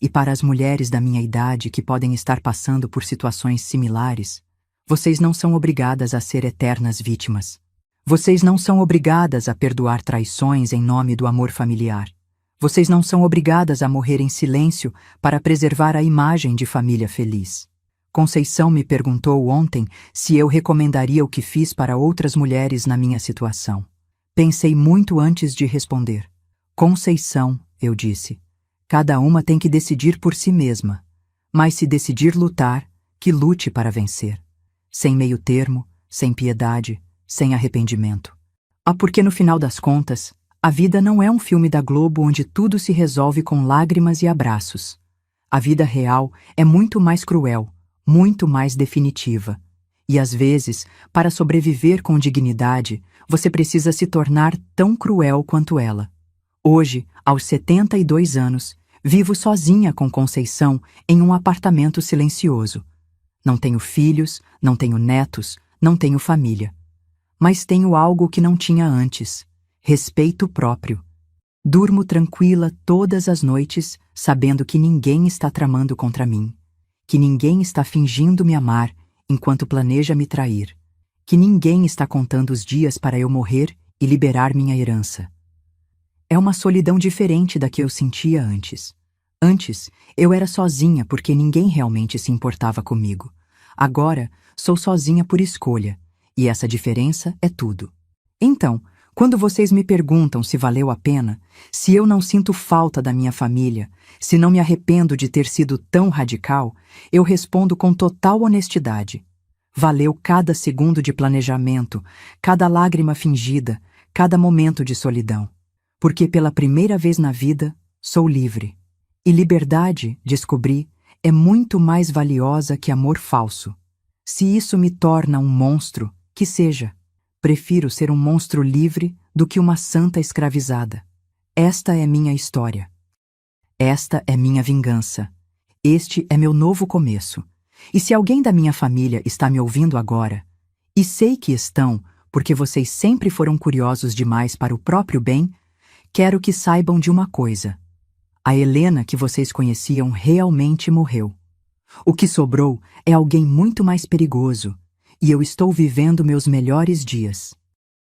E para as mulheres da minha idade que podem estar passando por situações similares, vocês não são obrigadas a ser eternas vítimas. Vocês não são obrigadas a perdoar traições em nome do amor familiar. Vocês não são obrigadas a morrer em silêncio para preservar a imagem de família feliz. Conceição me perguntou ontem se eu recomendaria o que fiz para outras mulheres na minha situação. Pensei muito antes de responder. Conceição, eu disse, cada uma tem que decidir por si mesma. Mas se decidir lutar, que lute para vencer. sem meio termo, sem piedade, sem arrependimento. Porque no final das contas, a vida não é um filme da Globo onde tudo se resolve com lágrimas e abraços. A vida real é muito mais cruel, muito mais definitiva. E às vezes, para sobreviver com dignidade, você precisa se tornar tão cruel quanto ela. Hoje, aos 72 anos, vivo sozinha com Conceição em um apartamento silencioso. Não tenho filhos, não tenho netos, não tenho família. Mas tenho algo que não tinha antes: respeito próprio. Durmo tranquila todas as noites, sabendo que ninguém está tramando contra mim, que ninguém está fingindo me amar enquanto planeja me trair, que ninguém está contando os dias para eu morrer e liberar minha herança. É uma solidão diferente da que eu sentia antes. Antes, eu era sozinha porque ninguém realmente se importava comigo. Agora, sou sozinha por escolha, e essa diferença é tudo. Então, quando vocês me perguntam se valeu a pena, se eu não sinto falta da minha família, se não me arrependo de ter sido tão radical, eu respondo com total honestidade. Valeu cada segundo de planejamento, cada lágrima fingida, cada momento de solidão. Porque pela primeira vez na vida, sou livre. E liberdade, descobri, é muito mais valiosa que amor falso. Se isso me torna um monstro, que seja. Prefiro ser um monstro livre do que uma santa escravizada. Esta é minha história. Esta é minha vingança. Este é meu novo começo. E se alguém da minha família está me ouvindo agora, e sei que estão, porque vocês sempre foram curiosos demais para o próprio bem, quero que saibam de uma coisa. A Helena que vocês conheciam realmente morreu. O que sobrou é alguém muito mais perigoso, e eu estou vivendo meus melhores dias.